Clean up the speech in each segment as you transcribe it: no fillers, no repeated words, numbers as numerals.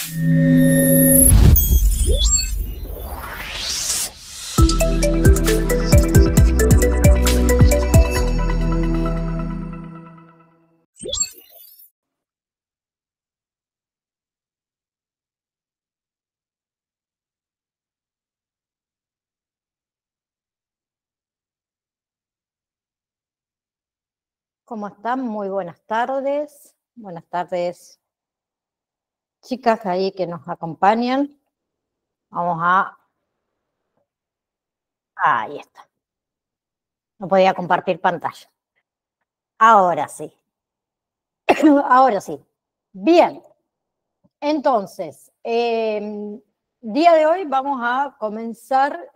¿Cómo están? Muy buenas tardes. Buenas tardes, chicas ahí que nos acompañan. Vamos a... Ahí está. No podía compartir pantalla. Ahora sí. Ahora sí. Bien. Entonces, día de hoy vamos a comenzar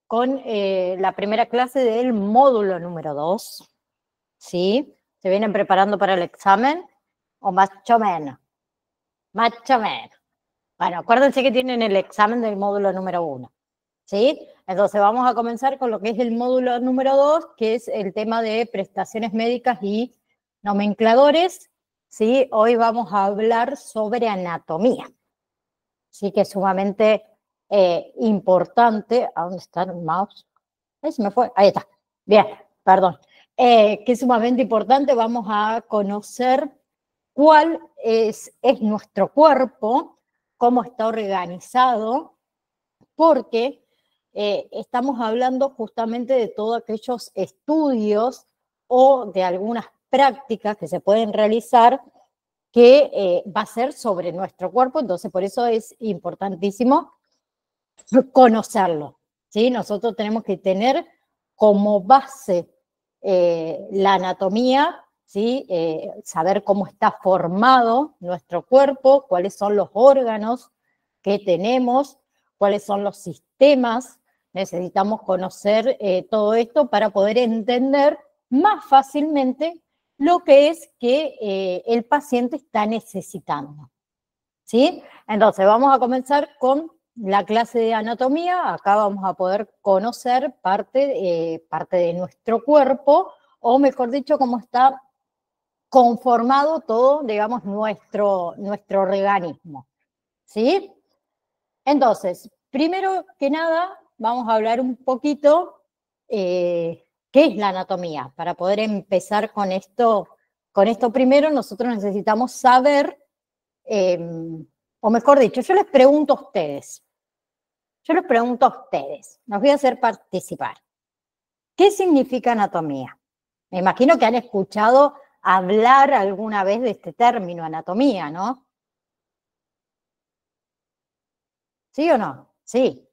con la primera clase del módulo número 2. ¿Sí? ¿Se vienen preparando para el examen? ¿O más o menos? Más o menos. Bueno, acuérdense que tienen el examen del módulo número 1, ¿sí? Entonces vamos a comenzar con lo que es el módulo número 2, que es el tema de prestaciones médicas y nomencladores, ¿sí? Hoy vamos a hablar sobre anatomía, ¿sí? Que es sumamente importante. ¿A dónde está el mouse? Ahí se me fue, ahí está. Bien, perdón. Que es sumamente importante, vamos a conocer cuál es nuestro cuerpo, cómo está organizado, porque estamos hablando justamente de todos aquellos estudios o de algunas prácticas que se pueden realizar que va a ser sobre nuestro cuerpo, entonces por eso es importantísimo conocerlo, ¿sí? Nosotros tenemos que tener como base la anatomía, ¿sí? Saber cómo está formado nuestro cuerpo, cuáles son los órganos que tenemos, cuáles son los sistemas. Necesitamos conocer todo esto para poder entender más fácilmente lo que es que el paciente está necesitando, ¿sí? Entonces vamos a comenzar con la clase de anatomía. Acá vamos a poder conocer parte de nuestro cuerpo, o mejor dicho, cómo está conformado todo, digamos, nuestro organismo, ¿sí? Entonces, primero que nada, vamos a hablar un poquito qué es la anatomía. Para poder empezar con esto primero, nosotros necesitamos saber, o mejor dicho, yo les pregunto a ustedes, los voy a hacer participar. ¿Qué significa anatomía? Me imagino que han escuchado hablar alguna vez de este término, anatomía, ¿no? ¿Sí o no? Sí.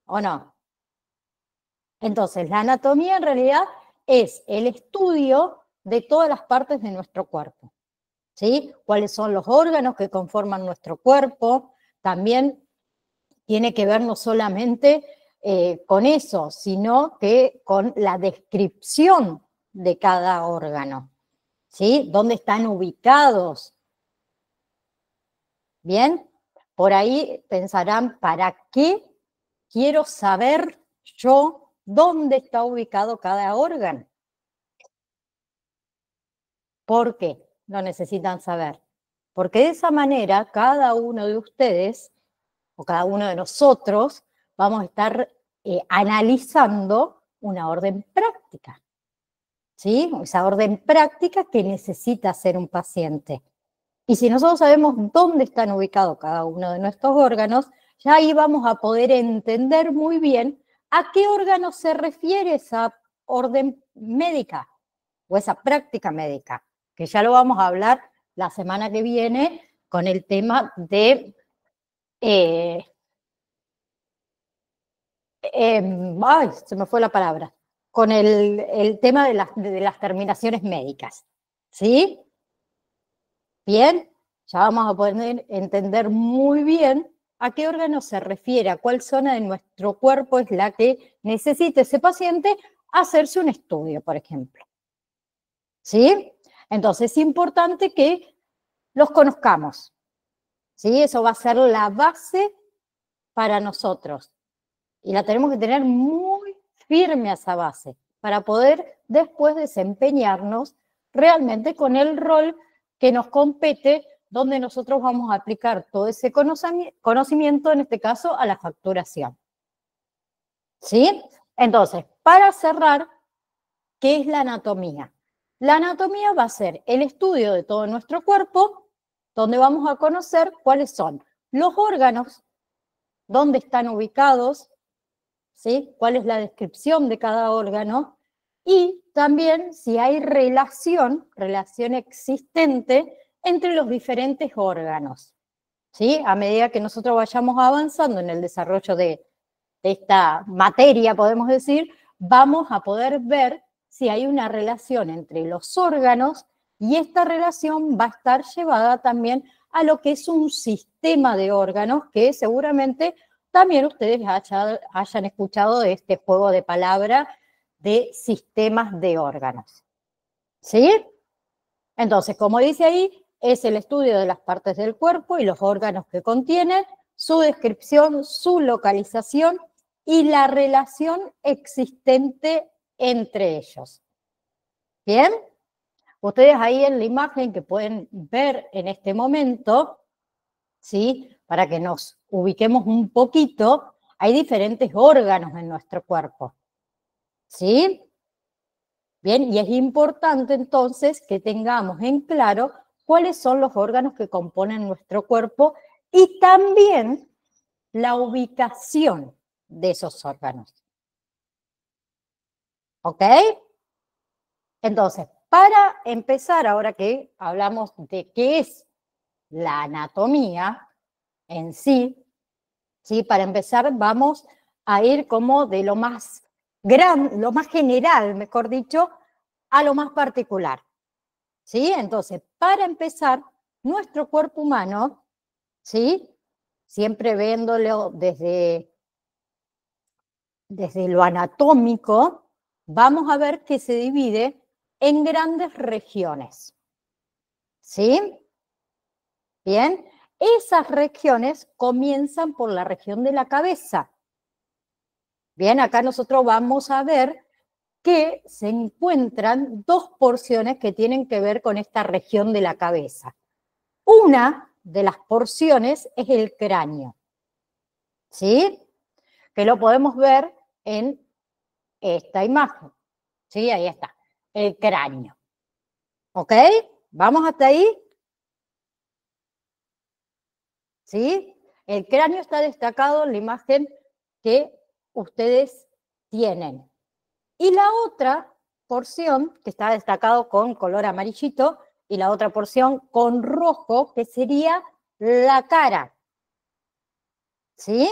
¿O no? Entonces, la anatomía en realidad es el estudio de todas las partes de nuestro cuerpo, ¿sí? Cuáles son los órganos que conforman nuestro cuerpo. También tiene que ver no solamente con eso, sino que con la descripción de cada órgano, ¿sí? ¿Dónde están ubicados? Bien, por ahí pensarán, ¿para qué quiero saber yo dónde está ubicado cada órgano? ¿Por qué lo necesitan saber? Porque de esa manera cada uno de ustedes o cada uno de nosotros vamos a estar analizando una orden práctica, ¿sí? Esa orden práctica que necesita hacer un paciente. Y si nosotros sabemos dónde están ubicados cada uno de nuestros órganos, ya ahí vamos a poder entender muy bien a qué órgano se refiere esa orden médica o esa práctica médica, que ya lo vamos a hablar la semana que viene con el tema de ay, se me fue la palabra, con el tema de las terminaciones médicas, ¿sí? Bien, ya vamos a poder entender muy bien a qué órgano se refiere, a cuál zona de nuestro cuerpo es la que necesita ese paciente hacerse un estudio, por ejemplo, ¿sí? Entonces es importante que los conozcamos, ¿sí? Eso va a ser la base para nosotros. Y la tenemos que tener muy firme a esa base para poder después desempeñarnos realmente con el rol que nos compete, donde nosotros vamos a aplicar todo ese conocimiento, en este caso, a la facturación. ¿Sí? Entonces, para cerrar, ¿qué es la anatomía? La anatomía va a ser el estudio de todo nuestro cuerpo, donde vamos a conocer cuáles son los órganos, dónde están ubicados, ¿sí? Cuál es la descripción de cada órgano, y también si hay relación existente entre los diferentes órganos, ¿sí? A medida que nosotros vayamos avanzando en el desarrollo de esta materia, podemos decir, vamos a poder ver si hay una relación entre los órganos, y esta relación va a estar llevada también a lo que es un sistema de órganos, que seguramente también ustedes hayan escuchado de este juego de palabras de sistemas de órganos. ¿Sí? Entonces, como dice ahí, es el estudio de las partes del cuerpo y los órganos que contienen, su descripción, su localización y la relación existente entre ellos. ¿Bien? Ustedes ahí en la imagen que pueden ver en este momento, ¿sí? Para que nos ubiquemos un poquito, hay diferentes órganos en nuestro cuerpo. ¿Sí? Bien, y es importante entonces que tengamos en claro cuáles son los órganos que componen nuestro cuerpo y también la ubicación de esos órganos. ¿Ok? Entonces, para empezar, ahora que hablamos de qué es la anatomía en sí, ¿sí? Para empezar vamos a ir como de lo más lo más general, mejor dicho, a lo más particular. ¿Sí? Entonces, para empezar, nuestro cuerpo humano, ¿sí? Siempre viéndolo desde lo anatómico, vamos a ver que se divide en grandes regiones. ¿Sí? Bien, esas regiones comienzan por la región de la cabeza. Bien, acá nosotros vamos a ver que se encuentran dos porciones que tienen que ver con esta región de la cabeza. Una de las porciones es el cráneo, ¿sí? Que lo podemos ver en esta imagen, ¿sí? Ahí está, el cráneo. ¿Ok? ¿Vamos hasta ahí? ¿Sí? El cráneo está destacado en la imagen que ustedes tienen. Y la otra porción, que está destacado con color amarillito, y la otra porción con rojo, que sería la cara. ¿Sí?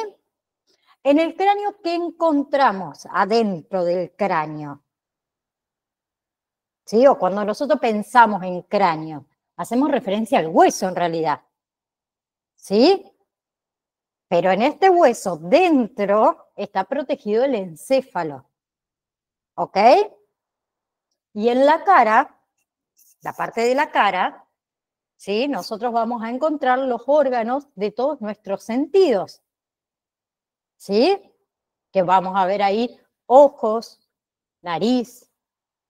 En el cráneo, ¿qué encontramos adentro del cráneo? ¿Sí? O cuando nosotros pensamos en cráneo, hacemos referencia al hueso en realidad. ¿Sí? Pero en este hueso, dentro, está protegido el encéfalo. ¿Ok? Y en la cara, la parte de la cara, ¿sí? Nosotros vamos a encontrar los órganos de todos nuestros sentidos. ¿Sí? Que vamos a ver ahí ojos, nariz,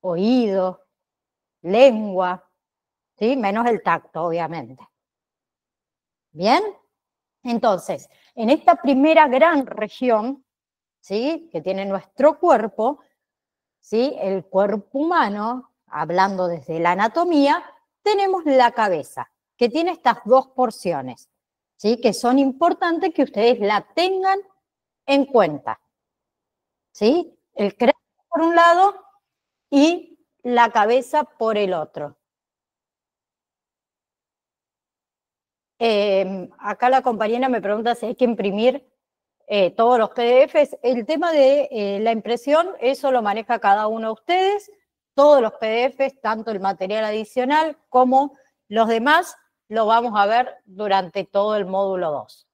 oído, lengua, ¿sí? Menos el tacto, obviamente. ¿Bien? Entonces, en esta primera gran región, ¿sí? Que tiene nuestro cuerpo, ¿sí? El cuerpo humano, hablando desde la anatomía, tenemos la cabeza, que tiene estas dos porciones, ¿sí? Que son importantes que ustedes la tengan en cuenta. ¿Sí? El cráneo por un lado y la cabeza por el otro. Acá la compañera me pregunta si hay que imprimir todos los PDFs. El tema de la impresión, eso lo maneja cada uno de ustedes. Todos los PDFs, tanto el material adicional como los demás, lo vamos a ver durante todo el módulo 2.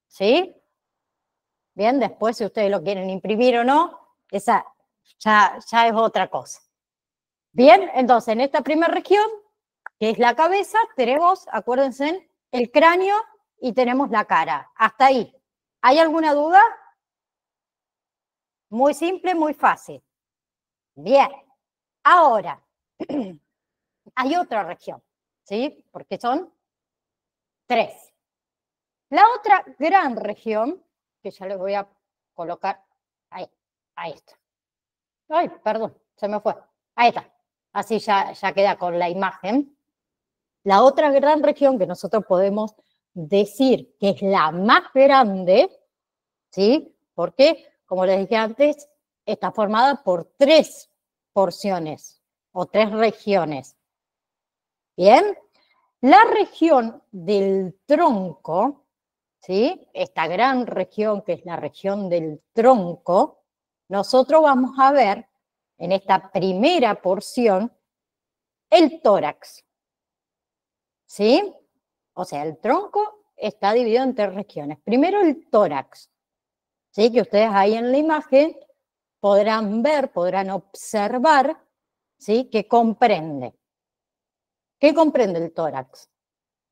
¿Sí? Bien, después si ustedes lo quieren imprimir o no, esa ya es otra cosa. Bien, entonces en esta primera región, que es la cabeza, tenemos, acuérdense, el cráneo y tenemos la cara. Hasta ahí. ¿Hay alguna duda? Muy simple, muy fácil. Bien. Ahora, hay otra región, ¿sí? Porque son 3. La otra gran región, que ya les voy a colocar ahí está. Ay, perdón, se me fue. Ahí está. Así ya queda con la imagen. La otra gran región que nosotros podemos decir que es la más grande, ¿sí? Porque, como les dije antes, está formada por 3 porciones o 3 regiones. Bien, la región del tronco, ¿sí? Esta gran región que es la región del tronco, nosotros vamos a ver en esta primera porción el tórax, ¿sí? O sea, el tronco está dividido en 3 regiones. Primero el tórax, ¿sí? Que ustedes ahí en la imagen podrán ver, podrán observar, ¿sí? ¿Qué comprende? ¿Qué comprende el tórax?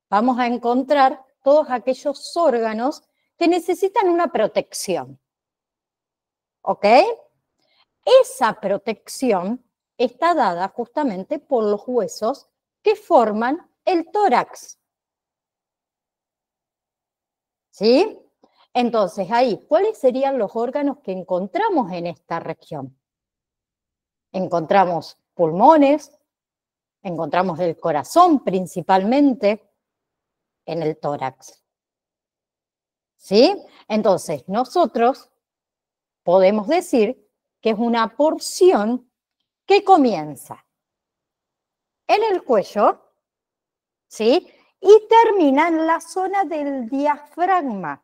Vamos a encontrar todos aquellos órganos que necesitan una protección. ¿Ok? Esa protección está dada justamente por los huesos que forman el tórax. ¿Sí? Entonces, ahí, ¿cuáles serían los órganos que encontramos en esta región? Encontramos pulmones, encontramos el corazón principalmente en el tórax. ¿Sí? Entonces, nosotros podemos decir que es una porción que comienza en el cuello, ¿sí? Y termina en la zona del diafragma,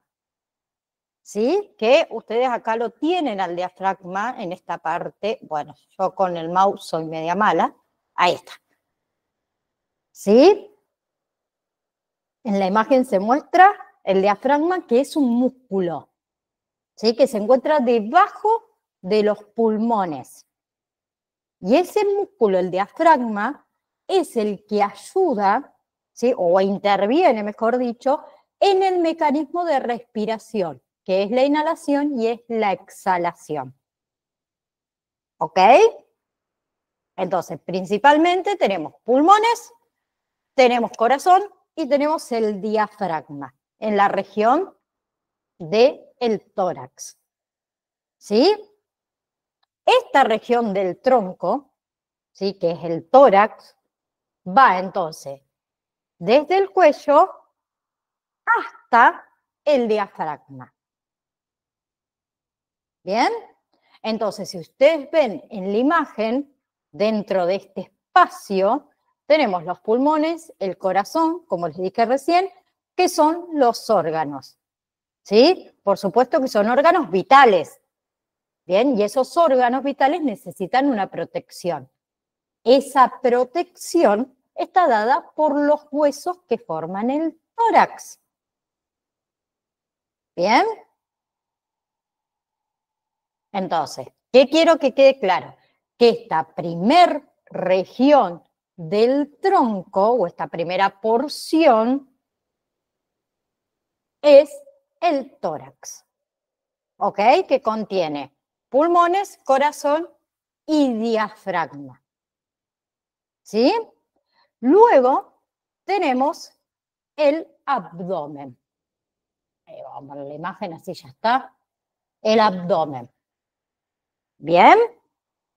¿sí? Que ustedes acá lo tienen al diafragma en esta parte. Bueno, yo con el mouse soy media mala. Ahí está. ¿Sí? En la imagen se muestra el diafragma, que es un músculo, ¿sí? Que se encuentra debajo de los pulmones. Y ese músculo, el diafragma, es el que ayuda, ¿sí? O interviene, mejor dicho, en el mecanismo de respiración, que es la inhalación y es la exhalación. ¿Ok? Entonces, principalmente tenemos pulmones, tenemos corazón y tenemos el diafragma en la región del tórax. ¿Sí? Esta región del tronco, ¿sí? Que es el tórax, va entonces desde el cuello hasta el diafragma. ¿Bien? Entonces, si ustedes ven en la imagen, dentro de este espacio, tenemos los pulmones, el corazón, como les dije recién, que son los órganos. ¿Sí? Por supuesto que son órganos vitales. Bien, y esos órganos vitales necesitan una protección. Esa protección está dada por los huesos que forman el tórax. ¿Bien? Entonces, ¿qué quiero que quede claro? Que esta primer región del tronco, o esta primera porción, es el tórax, ¿ok? Que contiene pulmones, corazón y diafragma, ¿sí? Luego tenemos el abdomen. Ahí vamos a ver la imagen, así ya está. El abdomen. ¿Bien?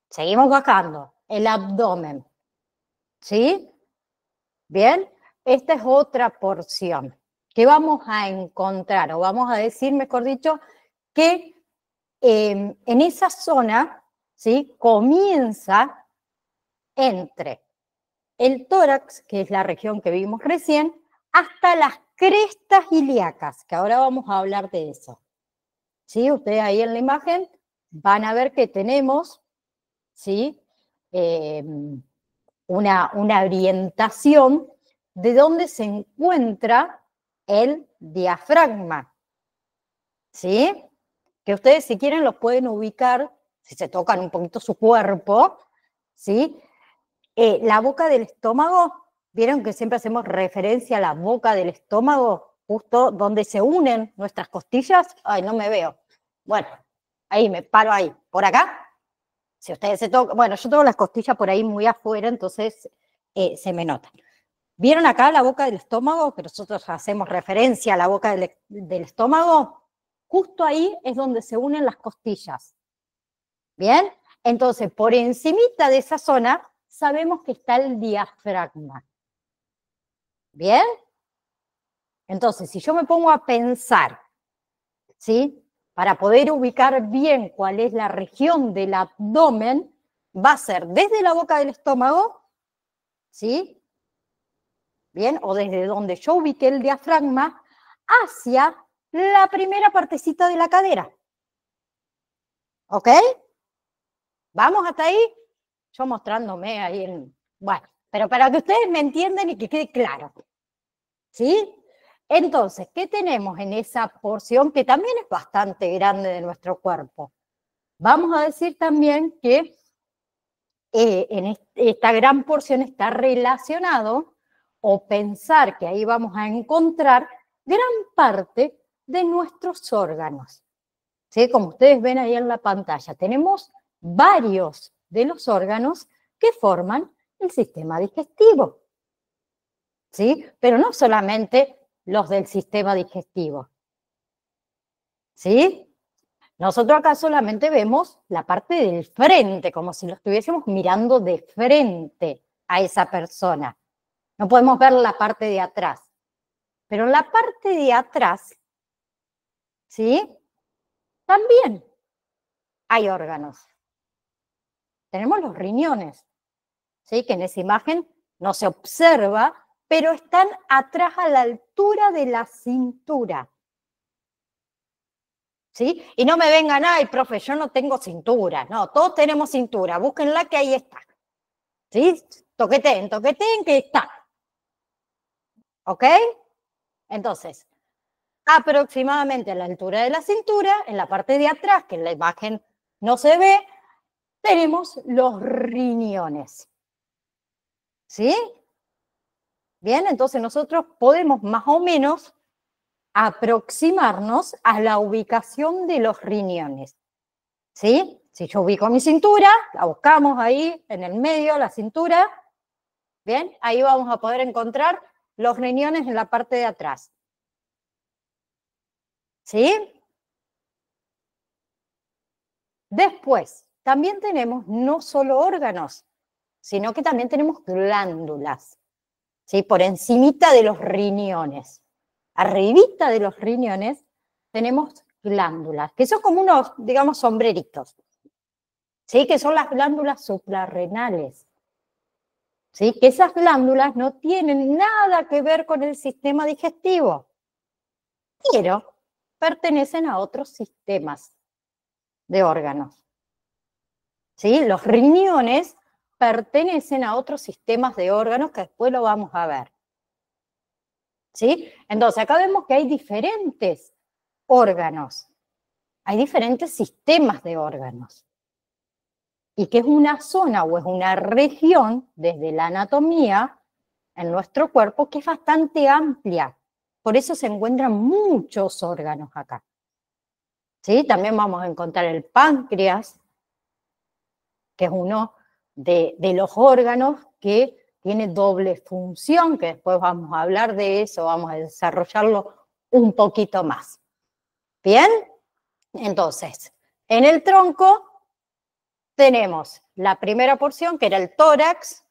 Seguimos bajando. El abdomen. ¿Sí? Bien. Esta es otra porción que vamos a encontrar, o vamos a decir, mejor dicho, que en esa zona, ¿sí? Comienza entre el tórax, que es la región que vimos recién, hasta las crestas ilíacas, que ahora vamos a hablar de eso. ¿Sí? Ustedes ahí en la imagen van a ver que tenemos, ¿sí? Una orientación de dónde se encuentra el diafragma. ¿Sí? Que ustedes, si quieren, los pueden ubicar, si se tocan un poquito su cuerpo, ¿sí? La boca del estómago, ¿vieron que siempre hacemos referencia a la boca del estómago? Justo donde se unen nuestras costillas. Ay, no me veo. Bueno, ahí me paro ahí. ¿Por acá? Si ustedes se tocan, bueno, yo tengo las costillas por ahí muy afuera, entonces se me notan. ¿Vieron acá la boca del estómago? Que nosotros hacemos referencia a la boca del estómago. Justo ahí es donde se unen las costillas. ¿Bien? Entonces, por encimita de esa zona, sabemos que está el diafragma. ¿Bien? Entonces, si yo me pongo a pensar, ¿sí? Para poder ubicar bien cuál es la región del abdomen, va a ser desde la boca del estómago, ¿sí? Bien, o desde donde yo ubiqué el diafragma, hacia la primera partecita de la cadera. ¿Ok? ¿Vamos hasta ahí? Yo mostrándome ahí en... Bueno, pero para que ustedes me entiendan y que quede claro. ¿Sí? Entonces, ¿qué tenemos en esa porción que también es bastante grande de nuestro cuerpo? Vamos a decir también que en esta gran porción está relacionado, o pensar que ahí vamos a encontrar gran parte de nuestros órganos. ¿Sí? Como ustedes ven ahí en la pantalla, tenemos varios de los órganos que forman el sistema digestivo. ¿Sí? Pero no solamente los del sistema digestivo. ¿Sí? Nosotros acá solamente vemos la parte del frente, como si lo estuviésemos mirando de frente a esa persona. No podemos ver la parte de atrás. Pero en la parte de atrás, ¿sí? También hay órganos. Tenemos los riñones, ¿sí? Que en esa imagen no se observa, pero están atrás a la altura de la cintura. ¿Sí? Y no me vengan, ay, profe, yo no tengo cintura. No, todos tenemos cintura, búsquenla que ahí está. ¿Sí? Toqueteen, que está. ¿Ok? Entonces, aproximadamente a la altura de la cintura, en la parte de atrás, que en la imagen no se ve, tenemos los riñones. ¿Sí? Bien, entonces nosotros podemos más o menos aproximarnos a la ubicación de los riñones. ¿Sí? Si yo ubico mi cintura, la buscamos ahí en el medio, la cintura, ¿bien? Ahí vamos a poder encontrar los riñones en la parte de atrás. ¿Sí? Después, también tenemos no solo órganos, sino que también tenemos glándulas, ¿sí? Por encimita de los riñones. Arribita de los riñones tenemos glándulas, que son como unos, digamos, sombreritos, ¿sí? Que son las glándulas suprarrenales. ¿Sí? Que esas glándulas no tienen nada que ver con el sistema digestivo, pero pertenecen a otros sistemas de órganos. ¿Sí? Los riñones pertenecen a otros sistemas de órganos que después lo vamos a ver. ¿Sí? Entonces, acá vemos que hay diferentes órganos, hay diferentes sistemas de órganos. Y que es una zona o es una región desde la anatomía en nuestro cuerpo que es bastante amplia. Por eso se encuentran muchos órganos acá. ¿Sí? También vamos a encontrar el páncreas, que es uno de los órganos que tiene doble función, que después vamos a hablar de eso, vamos a desarrollarlo un poquito más. ¿Bien? Entonces, en el tronco tenemos la primera porción, que era el tórax,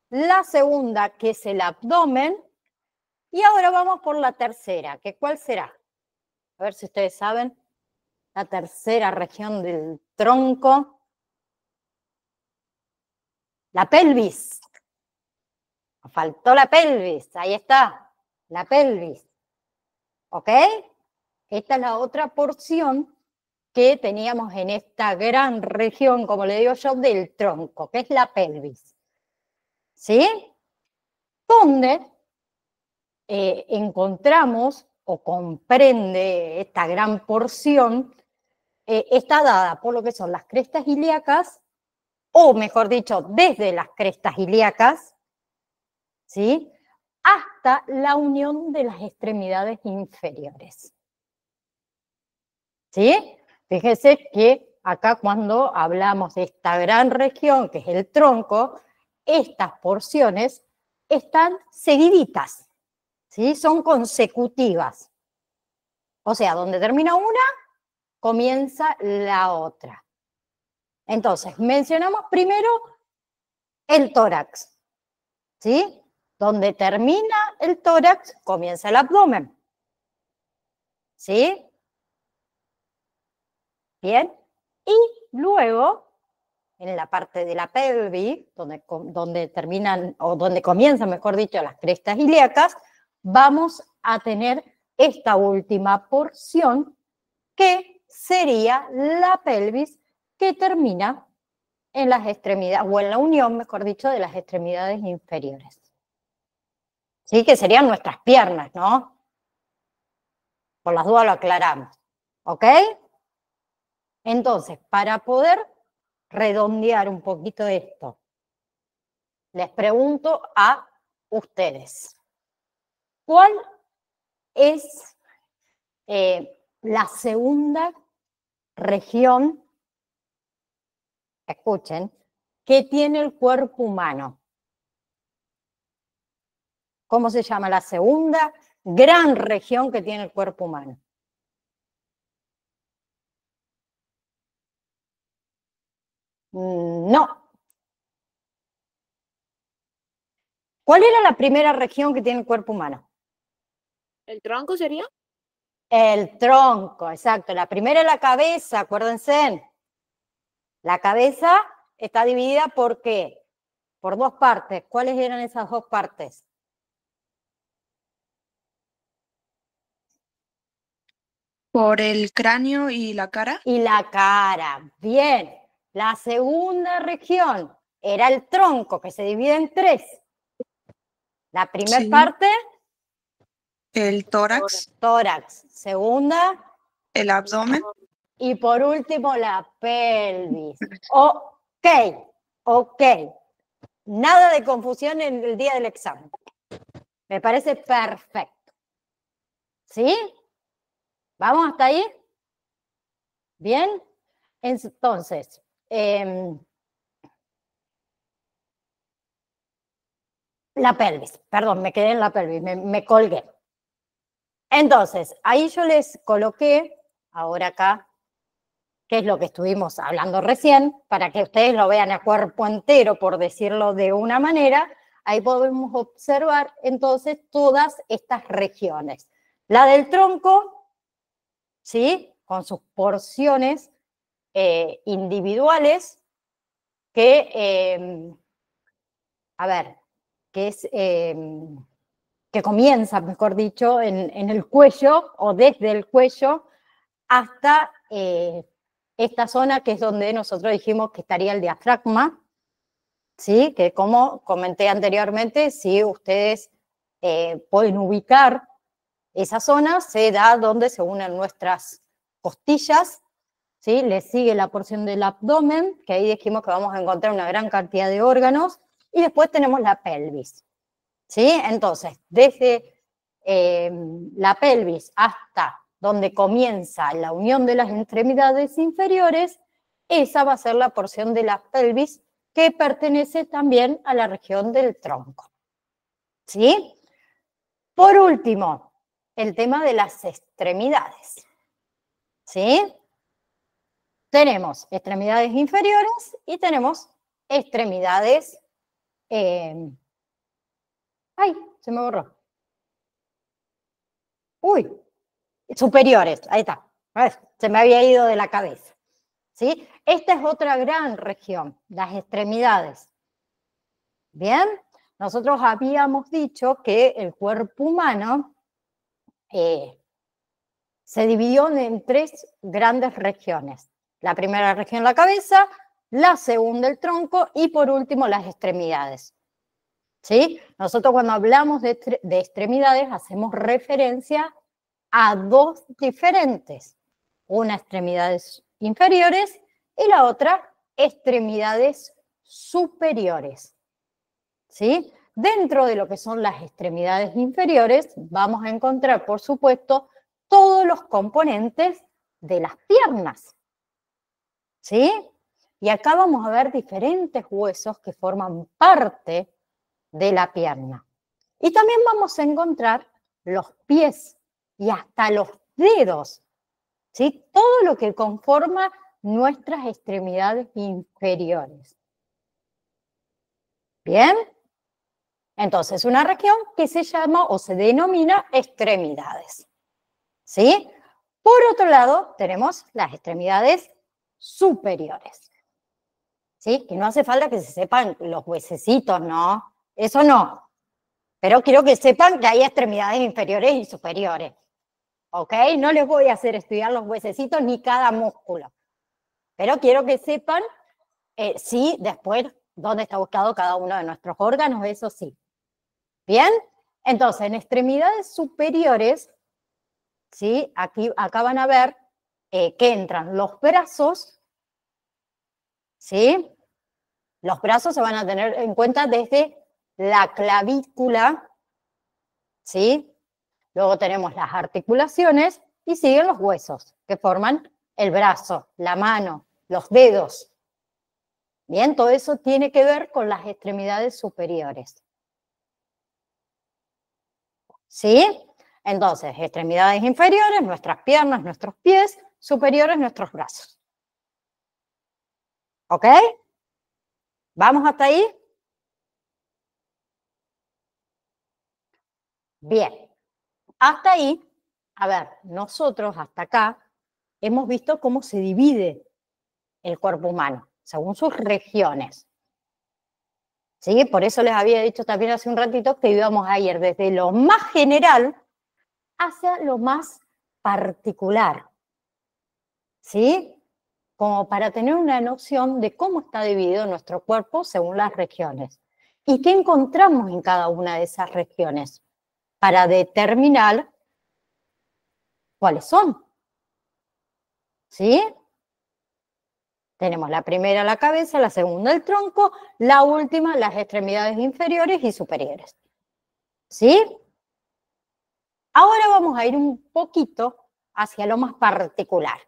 la segunda, que es el abdomen, y ahora vamos por la tercera, que ¿cuál será? A ver si ustedes saben, la tercera región del tronco. La pelvis. Nos faltó la pelvis, ahí está, la pelvis. ¿Ok? Esta es la otra porción que teníamos en esta gran región, como le digo yo, del tronco, que es la pelvis. ¿Sí? Donde encontramos o comprende esta gran porción, está dada por lo que son las crestas ilíacas, o mejor dicho, desde las crestas ilíacas, ¿sí? Hasta la unión de las extremidades inferiores. ¿Sí? Fíjese que acá cuando hablamos de esta gran región, que es el tronco, estas porciones están seguiditas, ¿sí? Son consecutivas. O sea, donde termina una, comienza la otra. Entonces, mencionamos primero el tórax, ¿sí? Donde termina el tórax, comienza el abdomen, ¿sí? Bien. Y luego, en la parte de la pelvis, donde terminan, o donde comienzan, mejor dicho, las crestas ilíacas, vamos a tener esta última porción, que sería la pelvis, que termina en las extremidades, o en la unión, mejor dicho, de las extremidades inferiores. ¿Sí? Que serían nuestras piernas, ¿no? Por las dudas lo aclaramos. ¿Ok? Entonces, para poder redondear un poquito esto, les pregunto a ustedes, ¿cuál es la segunda región, escuchen, que tiene el cuerpo humano? ¿Cómo se llama la segunda gran región que tiene el cuerpo humano? No. ¿Cuál era la primera región que tiene el cuerpo humano? ¿El tronco sería? El tronco, exacto. La primera es la cabeza, acuérdense. La cabeza está dividida ¿por qué? Por dos partes. ¿Cuáles eran esas dos partes? Por el cráneo y la cara. Y la cara. Bien. La segunda región era el tronco, que se divide en tres. La primera Sí. parte, El tórax, tórax. Segunda, el abdomen. y por último la pelvis. Ok, ok. Nada de confusión en el día del examen. Me parece perfecto. ¿Sí? ¿Vamos hasta ahí? Bien. Entonces, la pelvis. Perdón, me quedé en la pelvis, me colgué. Entonces, ahí yo les coloqué, ahora acá, que es lo que estuvimos hablando recién, para que ustedes lo vean a cuerpo entero, por decirlo de una manera. Ahí podemos observar entonces todas estas regiones. La del tronco, ¿sí? Con sus porciones individuales, que, a ver, que es... que comienza, mejor dicho, en el cuello, o desde el cuello hasta esta zona, que es donde nosotros dijimos que estaría el diafragma, ¿sí? Que, como comenté anteriormente, si ustedes pueden ubicar esa zona, se da donde se unen nuestras costillas, ¿sí? Le sigue la porción del abdomen, que ahí dijimos que vamos a encontrar una gran cantidad de órganos, y después tenemos la pelvis, ¿sí? Entonces, desde la pelvis hasta donde comienza la unión de las extremidades inferiores, esa va a ser la porción de la pelvis que pertenece también a la región del tronco, ¿sí? Por último, el tema de las extremidades, ¿sí? Tenemos extremidades inferiores y tenemos extremidades... ¡ay! Se me borró. ¡Uy! Superiores, ahí está. Se me había ido de la cabeza. ¿Sí? Esta es otra gran región, las extremidades. Bien, nosotros habíamos dicho que el cuerpo humano se dividió en tres grandes regiones. La primera región, la cabeza, la segunda, el tronco, y por último, las extremidades. ¿Sí? Nosotros, cuando hablamos de extremidades, hacemos referencia a dos diferentes. Una, extremidades inferiores, y la otra, extremidades superiores. ¿Sí? Dentro de lo que son las extremidades inferiores, vamos a encontrar, por supuesto, todos los componentes de las piernas. ¿Sí? Y acá vamos a ver diferentes huesos que forman parte de la pierna. Y también vamos a encontrar los pies y hasta los dedos, ¿sí? Todo lo que conforma nuestras extremidades inferiores. ¿Bien? Entonces, una región que se llama o se denomina extremidades. ¿Sí? Por otro lado, tenemos las extremidades superiores. ¿Sí? Que no hace falta que se sepan los huesecitos, ¿no? Eso no. Pero quiero que sepan que hay extremidades inferiores y superiores. ¿Ok? No les voy a hacer estudiar los huesecitos ni cada músculo. Pero quiero que sepan, sí, después, dónde está ubicado cada uno de nuestros órganos, eso sí. ¿Bien? Entonces, en extremidades superiores, ¿sí? Acá van a ver que entran los brazos, ¿sí? Los brazos se van a tener en cuenta desde la clavícula, ¿sí? Luego tenemos las articulaciones y siguen los huesos, que forman el brazo, la mano, los dedos. Bien, todo eso tiene que ver con las extremidades superiores. ¿Sí? Entonces, extremidades inferiores, nuestras piernas, nuestros pies, superiores, nuestros brazos. ¿Ok? ¿Vamos hasta ahí? Bien. Hasta ahí, a ver, nosotros hasta acá hemos visto cómo se divide el cuerpo humano, según sus regiones. ¿Sí? Por eso les había dicho también hace un ratito que íbamos a ir desde lo más general hacia lo más particular. ¿Sí? Como para tener una noción de cómo está dividido nuestro cuerpo según las regiones. ¿Y qué encontramos en cada una de esas regiones? Para determinar cuáles son. ¿Sí? Tenemos la primera la cabeza, la segunda el tronco, la última las extremidades inferiores y superiores. ¿Sí? Ahora vamos a ir un poquito hacia lo más particular.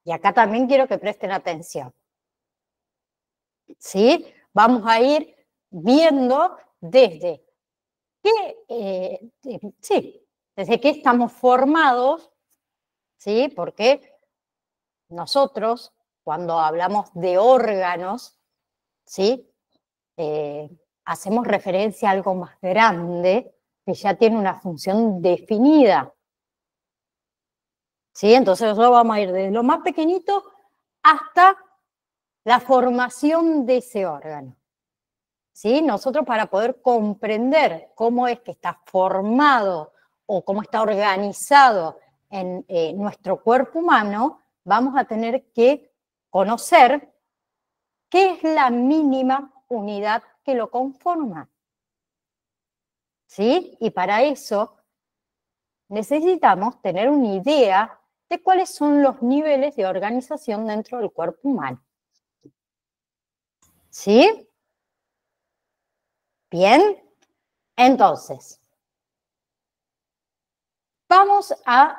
Y acá también quiero que presten atención. ¿Sí? Vamos a ir viendo desde desde qué estamos formados, ¿sí? Porque nosotros, cuando hablamos de órganos, ¿sí? Hacemos referencia a algo más grande que ya tiene una función definida. ¿Sí? Entonces nosotros vamos a ir desde lo más pequeñito hasta la formación de ese órgano. ¿Sí? Nosotros, para poder comprender cómo es que está formado o cómo está organizado en nuestro cuerpo humano, vamos a tener que conocer qué es la mínima unidad que lo conforma. ¿Sí? Y para eso necesitamos tener una idea de cuáles son los niveles de organización dentro del cuerpo humano. ¿Sí? Bien, entonces, vamos a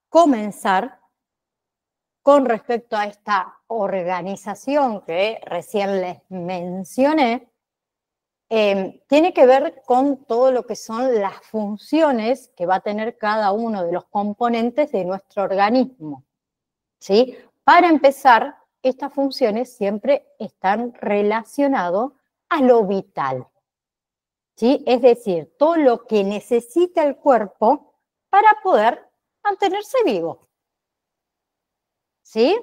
comenzar con respecto a esta organización que recién les mencioné. Tiene que ver con todo lo que son las funciones que va a tener cada uno de los componentes de nuestro organismo. ¿Sí? Para empezar, estas funciones siempre están relacionadas a lo vital. ¿Sí? Es decir, todo lo que necesita el cuerpo para poder mantenerse vivo. ¿Sí?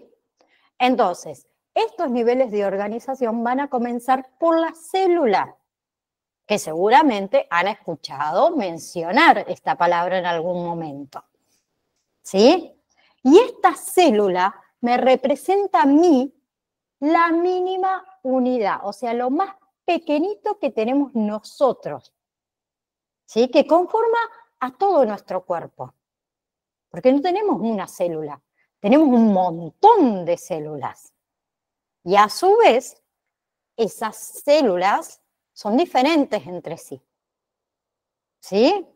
Entonces, estos niveles de organización van a comenzar por la célula, que seguramente han escuchado mencionar esta palabra en algún momento. ¿Sí? Y esta célula me representa a mí la mínima unidad, o sea, lo más pequeñito que tenemos nosotros, ¿sí? Que conforma a todo nuestro cuerpo. Porque no tenemos una célula, tenemos un montón de células. Y a su vez, esas células son diferentes entre sí. ¿Sí?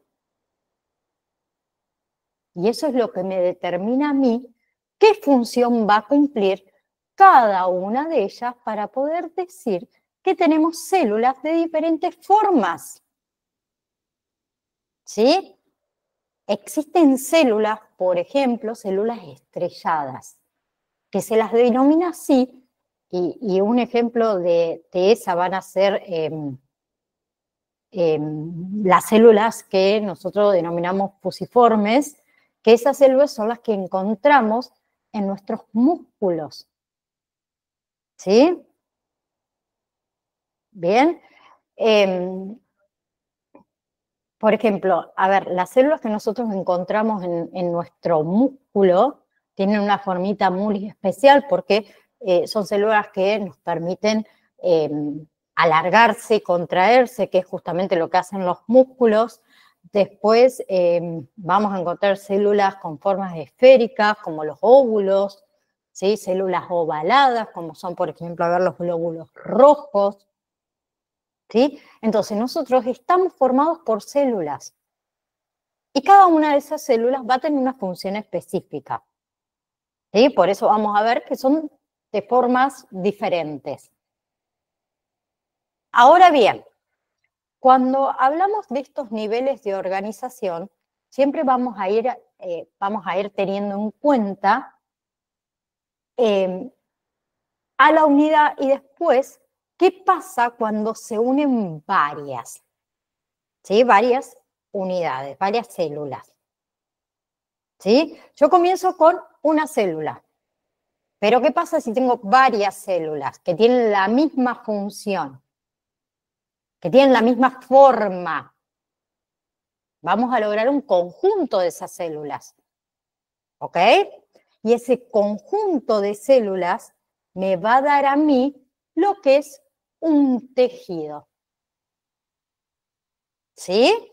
Y eso es lo que me determina a mí qué función va a cumplir cada una de ellas para poder decir que tenemos células de diferentes formas. ¿Sí? Existen células, por ejemplo, células estrelladas, que se las denomina así, y un ejemplo de esa van a ser las células que nosotros denominamos fusiformes, que esas células son las que encontramos en nuestros músculos. ¿Sí? Bien. Por ejemplo, a ver, las células que nosotros encontramos en nuestro músculo tienen una formita muy especial porque son células que nos permiten alargarse, contraerse, que es justamente lo que hacen los músculos. Después vamos a encontrar células con formas esféricas, como los óvulos, ¿sí? Células ovaladas, como son, por ejemplo, a ver, los glóbulos rojos. ¿Sí? Entonces, nosotros estamos formados por células y cada una de esas células va a tener una función específica. ¿Sí? Por eso vamos a ver que son de formas diferentes. Ahora bien, cuando hablamos de estos niveles de organización, siempre vamos a ir teniendo en cuenta a la unidad y después qué pasa cuando se unen varias. ¿Sí? Varias unidades, varias células. ¿Sí? Yo comienzo con una célula, pero ¿qué pasa si tengo varias células que tienen la misma función, que tienen la misma forma? Vamos a lograr un conjunto de esas células, ¿ok? Y ese conjunto de células me va a dar a mí lo que es un tejido. ¿Sí?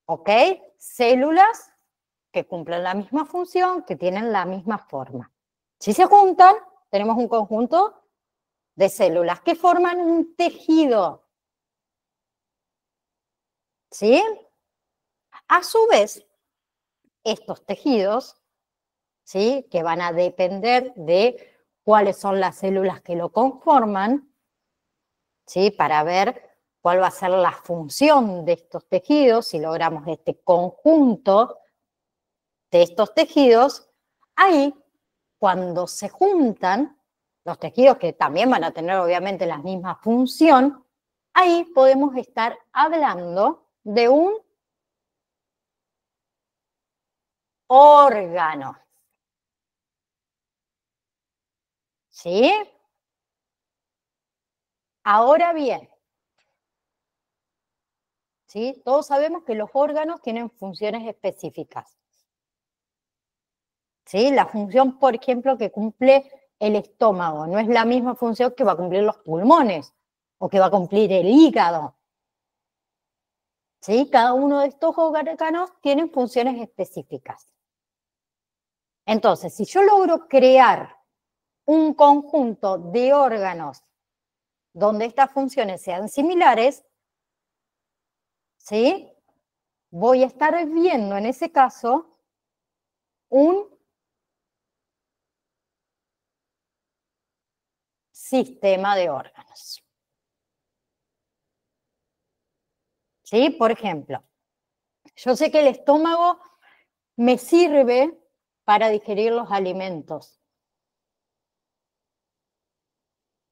¿Ok? Células que cumplen la misma función, que tienen la misma forma. Si se juntan, tenemos un conjunto de células que forman un tejido. ¿Sí? A su vez, estos tejidos, ¿sí? Que van a depender de cuáles son las células que lo conforman, ¿sí? Para ver cuál va a ser la función de estos tejidos, si logramos este conjunto de estos tejidos, ahí, cuando se juntan, los tejidos que también van a tener obviamente la misma función, ahí podemos estar hablando de un órgano. ¿Sí? Ahora bien, ¿sí? Todos sabemos que los órganos tienen funciones específicas. ¿Sí? La función, por ejemplo, que cumple el estómago no es la misma función que va a cumplir los pulmones o que va a cumplir el hígado. ¿Sí? Cada uno de estos órganos tiene funciones específicas. Entonces, si yo logro crear un conjunto de órganos donde estas funciones sean similares, ¿sí? Voy a estar viendo en ese caso un sistema de órganos. ¿Sí? Por ejemplo, yo sé que el estómago me sirve para digerir los alimentos.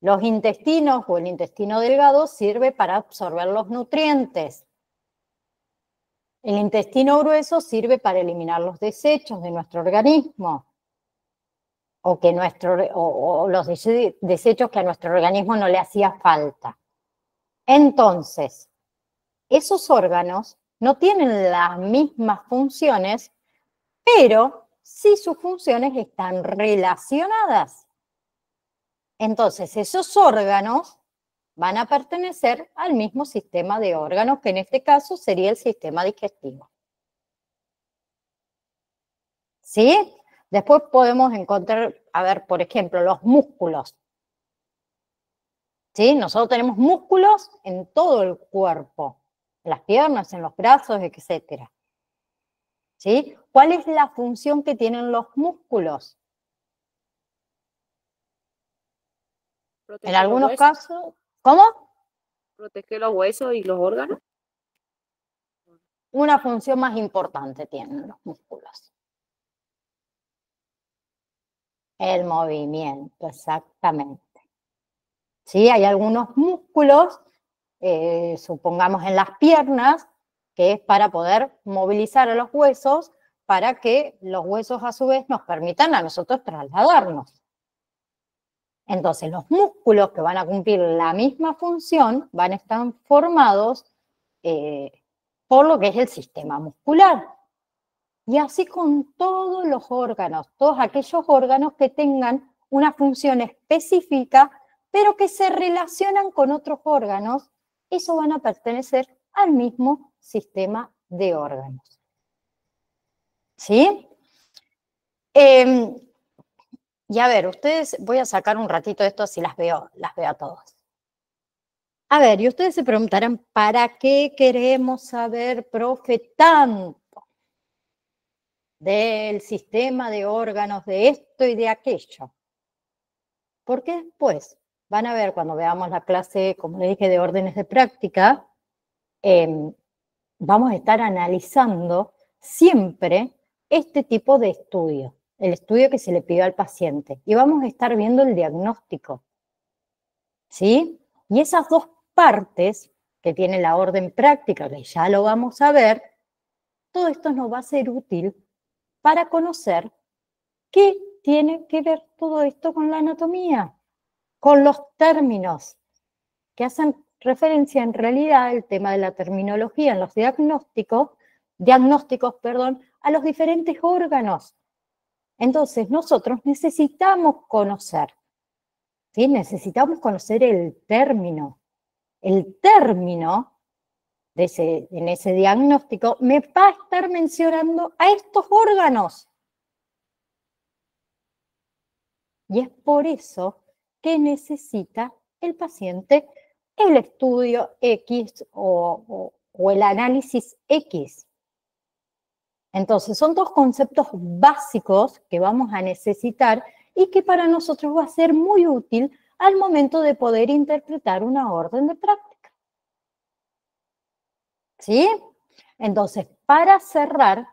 Los intestinos o el intestino delgado sirve para absorber los nutrientes. El intestino grueso sirve para eliminar los desechos de nuestro organismo o los desechos que a nuestro organismo no le hacía falta. Entonces, esos órganos no tienen las mismas funciones, pero sí sus funciones están relacionadas. Entonces, esos órganos van a pertenecer al mismo sistema de órganos, que en este caso sería el sistema digestivo. ¿Sí? Después podemos encontrar, a ver, por ejemplo, los músculos. ¿Sí? Nosotros tenemos músculos en todo el cuerpo, en las piernas, en los brazos, etc. ¿Sí? ¿Cuál es la función que tienen los músculos? En Protege los algunos huesos, casos, ¿cómo? protege los huesos y los órganos. Una función más importante tienen los músculos. El movimiento, exactamente. ¿Sí? Hay algunos músculos, supongamos en las piernas, que es para poder movilizar a los huesos, para que los huesos a su vez nos permitan a nosotros trasladarnos. Entonces, los músculos que van a cumplir la misma función van a estar formados por lo que es el sistema muscular. Y así con todos los órganos, todos aquellos órganos que tengan una función específica, pero que se relacionan con otros órganos, esos van a pertenecer al mismo sistema de órganos. ¿Sí? Y a ver, ustedes, voy a sacar un ratito de esto si las veo a todas. A ver, y ustedes se preguntarán, ¿para qué queremos saber, profe, tanto del sistema de órganos, de esto y de aquello? Porque después van a ver, cuando veamos la clase, como les dije, de órdenes de práctica, vamos a estar analizando siempre este tipo de estudio, el estudio que se le pidió al paciente, y vamos a estar viendo el diagnóstico, ¿sí? Y esas dos partes que tiene la orden práctica, que ya lo vamos a ver, todo esto nos va a ser útil para conocer qué tiene que ver todo esto con la anatomía, con los términos que hacen referencia en realidad al tema de la terminología en los diagnósticos, a los diferentes órganos. Entonces, nosotros necesitamos conocer, ¿sí? Necesitamos conocer el término. El término en ese diagnóstico me va a estar mencionando a estos órganos. Y es por eso que necesita el paciente el estudio X o el análisis X. Entonces, son dos conceptos básicos que vamos a necesitar y que para nosotros va a ser muy útil al momento de poder interpretar una orden de práctica. ¿Sí? Entonces, para cerrar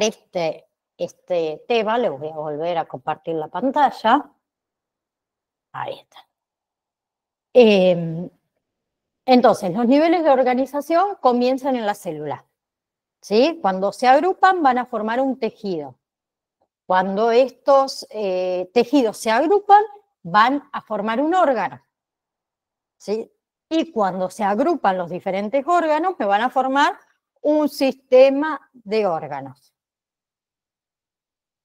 este tema, les voy a volver a compartir la pantalla. Ahí está. Entonces, los niveles de organización comienzan en la célula, ¿sí? Cuando se agrupan van a formar un tejido. Cuando estos tejidos se agrupan, van a formar un órgano, ¿sí? Y cuando se agrupan los diferentes órganos, me van a formar un sistema de órganos.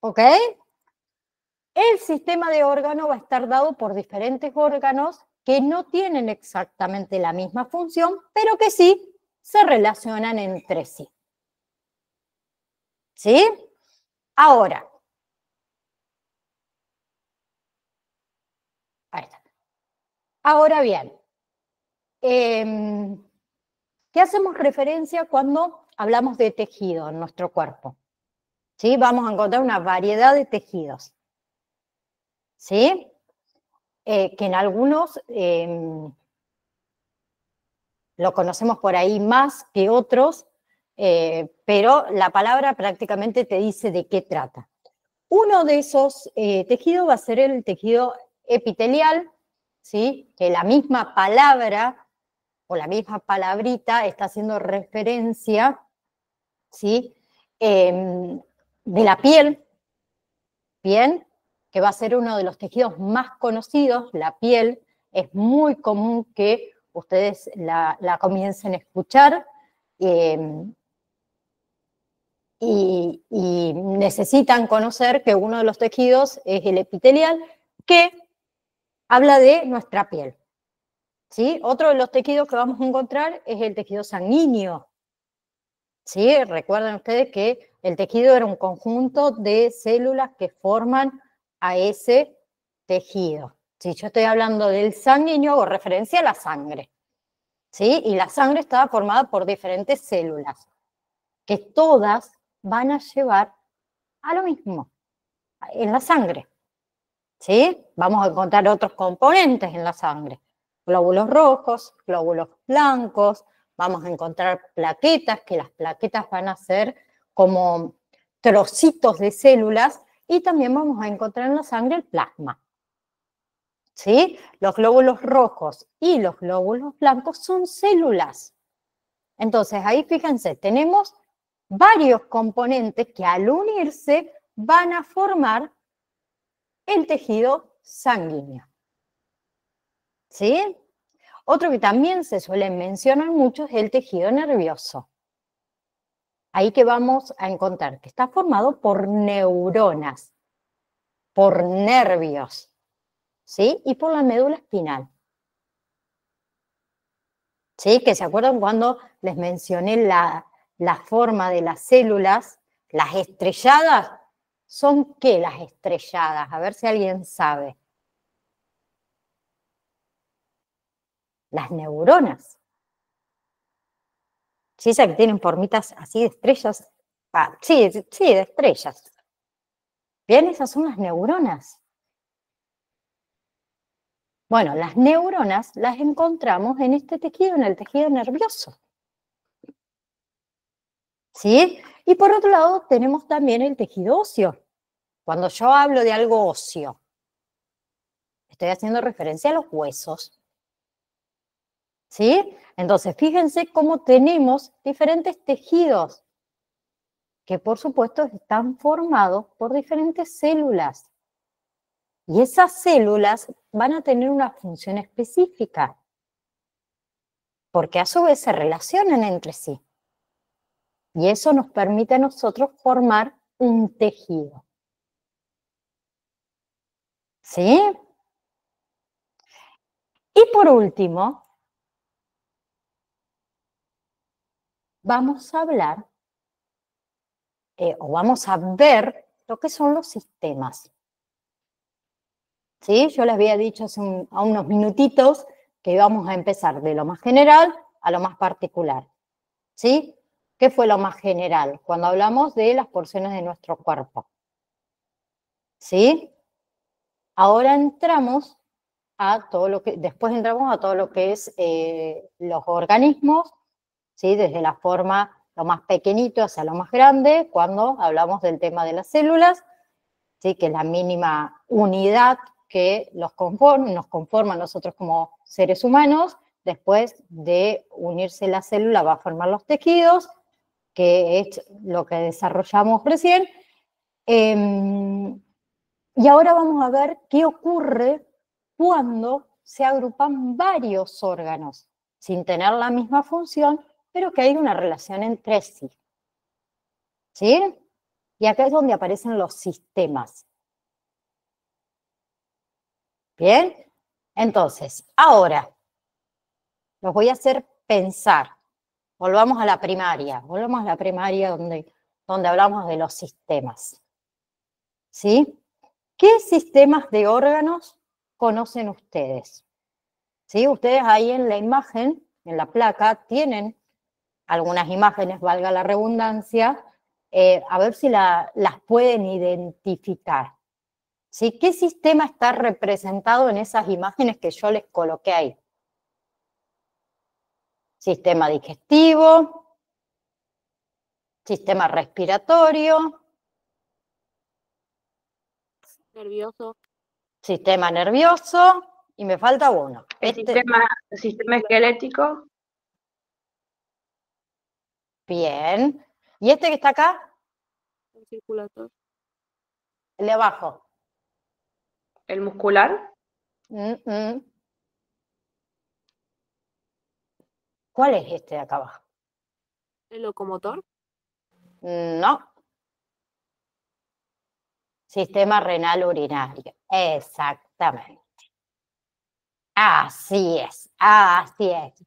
¿Ok? El sistema de órganos va a estar dado por diferentes órganos que no tienen exactamente la misma función, pero que sí se relacionan entre sí. ¿Sí? Ahora, ahí está. Ahora bien, ¿qué hacemos referencia cuando hablamos de tejido en nuestro cuerpo? ¿Sí? Vamos a encontrar una variedad de tejidos. ¿Sí? Que en algunos lo conocemos por ahí más que otros, pero la palabra prácticamente te dice de qué trata. Uno de esos tejidos va a ser el tejido epitelial, ¿sí? Que la misma palabra o la misma palabrita está haciendo referencia, ¿sí? De la piel, ¿bien? Que va a ser uno de los tejidos más conocidos, la piel. Es muy común que ustedes la comiencen a escuchar y necesitan conocer que uno de los tejidos es el epitelial, que habla de nuestra piel. ¿Sí? Otro de los tejidos que vamos a encontrar es el tejido sanguíneo. ¿Sí? Recuerden ustedes que el tejido era un conjunto de células que forman a ese tejido. Si yo estoy hablando del sanguíneo, hago referencia a la sangre. ¿Sí? Y la sangre estaba formada por diferentes células, que todas van a llevar a lo mismo, en la sangre. ¿Sí? Vamos a encontrar otros componentes en la sangre. Glóbulos rojos, glóbulos blancos, vamos a encontrar plaquetas, que las plaquetas van a ser como trocitos de células, y también vamos a encontrar en la sangre el plasma. ¿Sí? Los glóbulos rojos y los glóbulos blancos son células. Entonces, ahí fíjense, tenemos varios componentes que al unirse van a formar el tejido sanguíneo. ¿Sí? Otro que también se suele mencionar mucho es el tejido nervioso. Ahí que vamos a encontrar que está formado por neuronas, por nervios, ¿sí? Y por la médula espinal. ¿Sí? Que se acuerdan cuando les mencioné la forma de las células, las estrelladas. ¿Son qué las estrelladas? A ver si alguien sabe. Las neuronas. ¿Sí? Esas que tienen formitas así de estrellas. Ah, sí, de estrellas. Bien, esas son las neuronas. Bueno, las neuronas las encontramos en este tejido, en el tejido nervioso. ¿Sí? Y por otro lado tenemos también el tejido óseo. Cuando yo hablo de algo óseo, estoy haciendo referencia a los huesos. ¿Sí? Entonces, fíjense cómo tenemos diferentes tejidos que, por supuesto, están formados por diferentes células. Y esas células van a tener una función específica, porque a su vez se relacionan entre sí. Y eso nos permite a nosotros formar un tejido. ¿Sí? Y por último, vamos a hablar, o vamos a ver lo que son los sistemas. ¿Sí? Yo les había dicho hace unos minutitos que íbamos a empezar de lo más general a lo más particular. ¿Sí? ¿Qué fue lo más general? Cuando hablamos de las porciones de nuestro cuerpo. ¿Sí? Ahora entramos a todo lo que, después entramos a todo lo que es los organismos, ¿sí? Desde la forma lo más pequeñito hacia lo más grande, cuando hablamos del tema de las células, ¿sí? Que es la mínima unidad que nos conforma a nosotros como seres humanos. Después de unirse la célula va a formar los tejidos, que es lo que desarrollamos recién. Y ahora vamos a ver qué ocurre cuando se agrupan varios órganos, sin tener la misma función, pero que hay una relación entre sí. ¿Sí? Y acá es donde aparecen los sistemas. ¿Bien? Entonces, ahora los voy a hacer pensar. Volvamos a la primaria donde hablamos de los sistemas. ¿Sí? ¿Qué sistemas de órganos conocen ustedes? ¿Sí? Ustedes ahí en la imagen, en la placa, tienen algunas imágenes, valga la redundancia, a ver si las pueden identificar. ¿Sí? ¿Qué sistema está representado en esas imágenes que yo les coloqué ahí? Sistema digestivo, sistema respiratorio, Nervioso. sistema nervioso, y me falta uno. El sistema esquelético. Bien. ¿Y este que está acá? El circulatorio. El de abajo. El muscular. ¿Cuál es este de acá abajo? El locomotor. No. Sistema renal urinario. Exactamente. Así es, así es.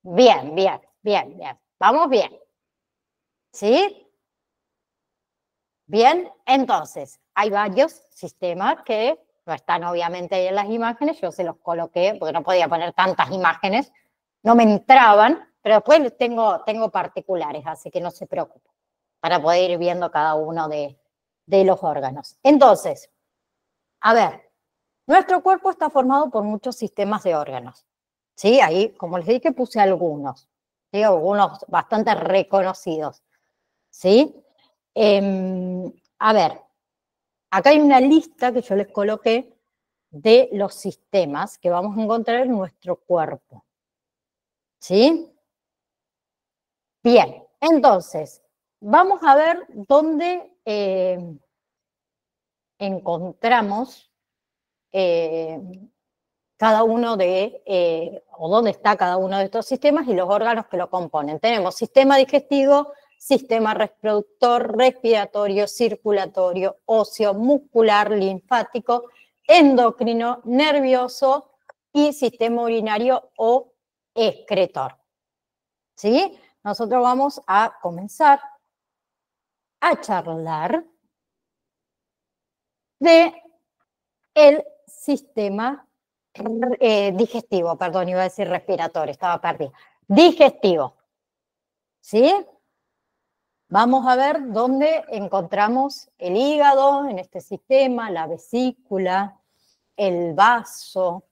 Bien, bien, bien, bien. Vamos bien. ¿Sí? Bien, entonces, hay varios sistemas que no están obviamente ahí en las imágenes, yo se los coloqué porque no podía poner tantas imágenes, no me entraban, pero después tengo particulares, así que no se preocupen, para poder ir viendo cada uno de los órganos. Entonces, a ver, Nuestro cuerpo está formado por muchos sistemas de órganos. ¿Sí? Ahí, como les dije, puse algunos. ¿Sí? Algunos bastante reconocidos. ¿Sí? A ver, acá hay una lista que yo les coloqué de los sistemas que vamos a encontrar en nuestro cuerpo. ¿Sí? Bien, entonces, vamos a ver dónde encontramos cada uno o dónde está cada uno de estos sistemas y los órganos que lo componen. Tenemos sistema digestivo, sistema reproductor, respiratorio, circulatorio, óseo, muscular, linfático, endocrino, nervioso y sistema urinario o excretor. ¿Sí? Nosotros vamos a comenzar a charlar de el sistema digestivo, perdón, iba a decir respiratorio, estaba perdida. Digestivo, ¿sí? Vamos a ver dónde encontramos el hígado en este sistema, la vesícula, el vaso,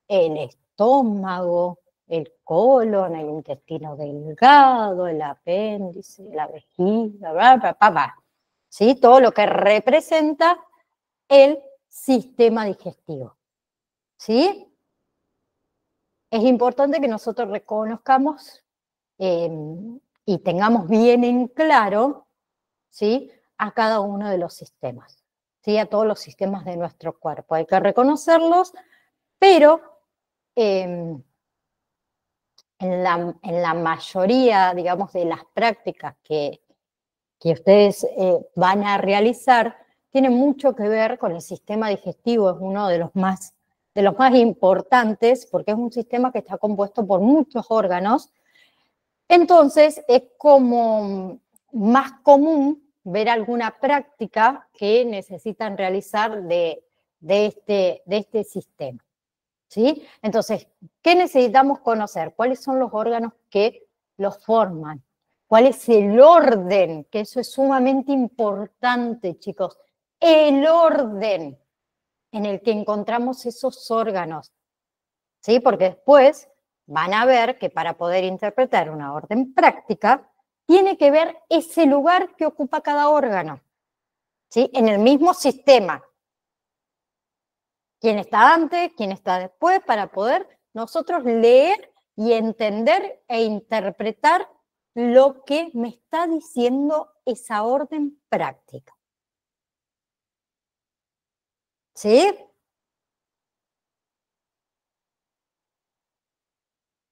el estómago, el colon, el intestino delgado, el apéndice, la vejiga, bla, bla, bla, bla. ¿Sí? Todo lo que representa el sistema digestivo. ¿Sí? Es importante que nosotros reconozcamos y tengamos bien en claro, ¿sí?, a cada uno de los sistemas, ¿sí?, a todos los sistemas de nuestro cuerpo. Hay que reconocerlos, pero en la mayoría, digamos, de las prácticas que ustedes van a realizar, tiene mucho que ver con el sistema digestivo, es uno de los más importantes, porque es un sistema que está compuesto por muchos órganos. Entonces, es como más común ver alguna práctica que necesitan realizar de este sistema, ¿sí? Entonces, ¿qué necesitamos conocer? ¿Cuáles son los órganos que los forman? ¿Cuál es el orden? Que eso es sumamente importante, chicos. El orden en el que encontramos esos órganos, ¿sí? Porque después van a ver que para poder interpretar una orden práctica, tiene que ver ese lugar que ocupa cada órgano, ¿sí? En el mismo sistema. ¿Quién está antes? ¿Quién está después? Para poder nosotros leer y entender e interpretar lo que me está diciendo esa orden práctica. ¿Sí?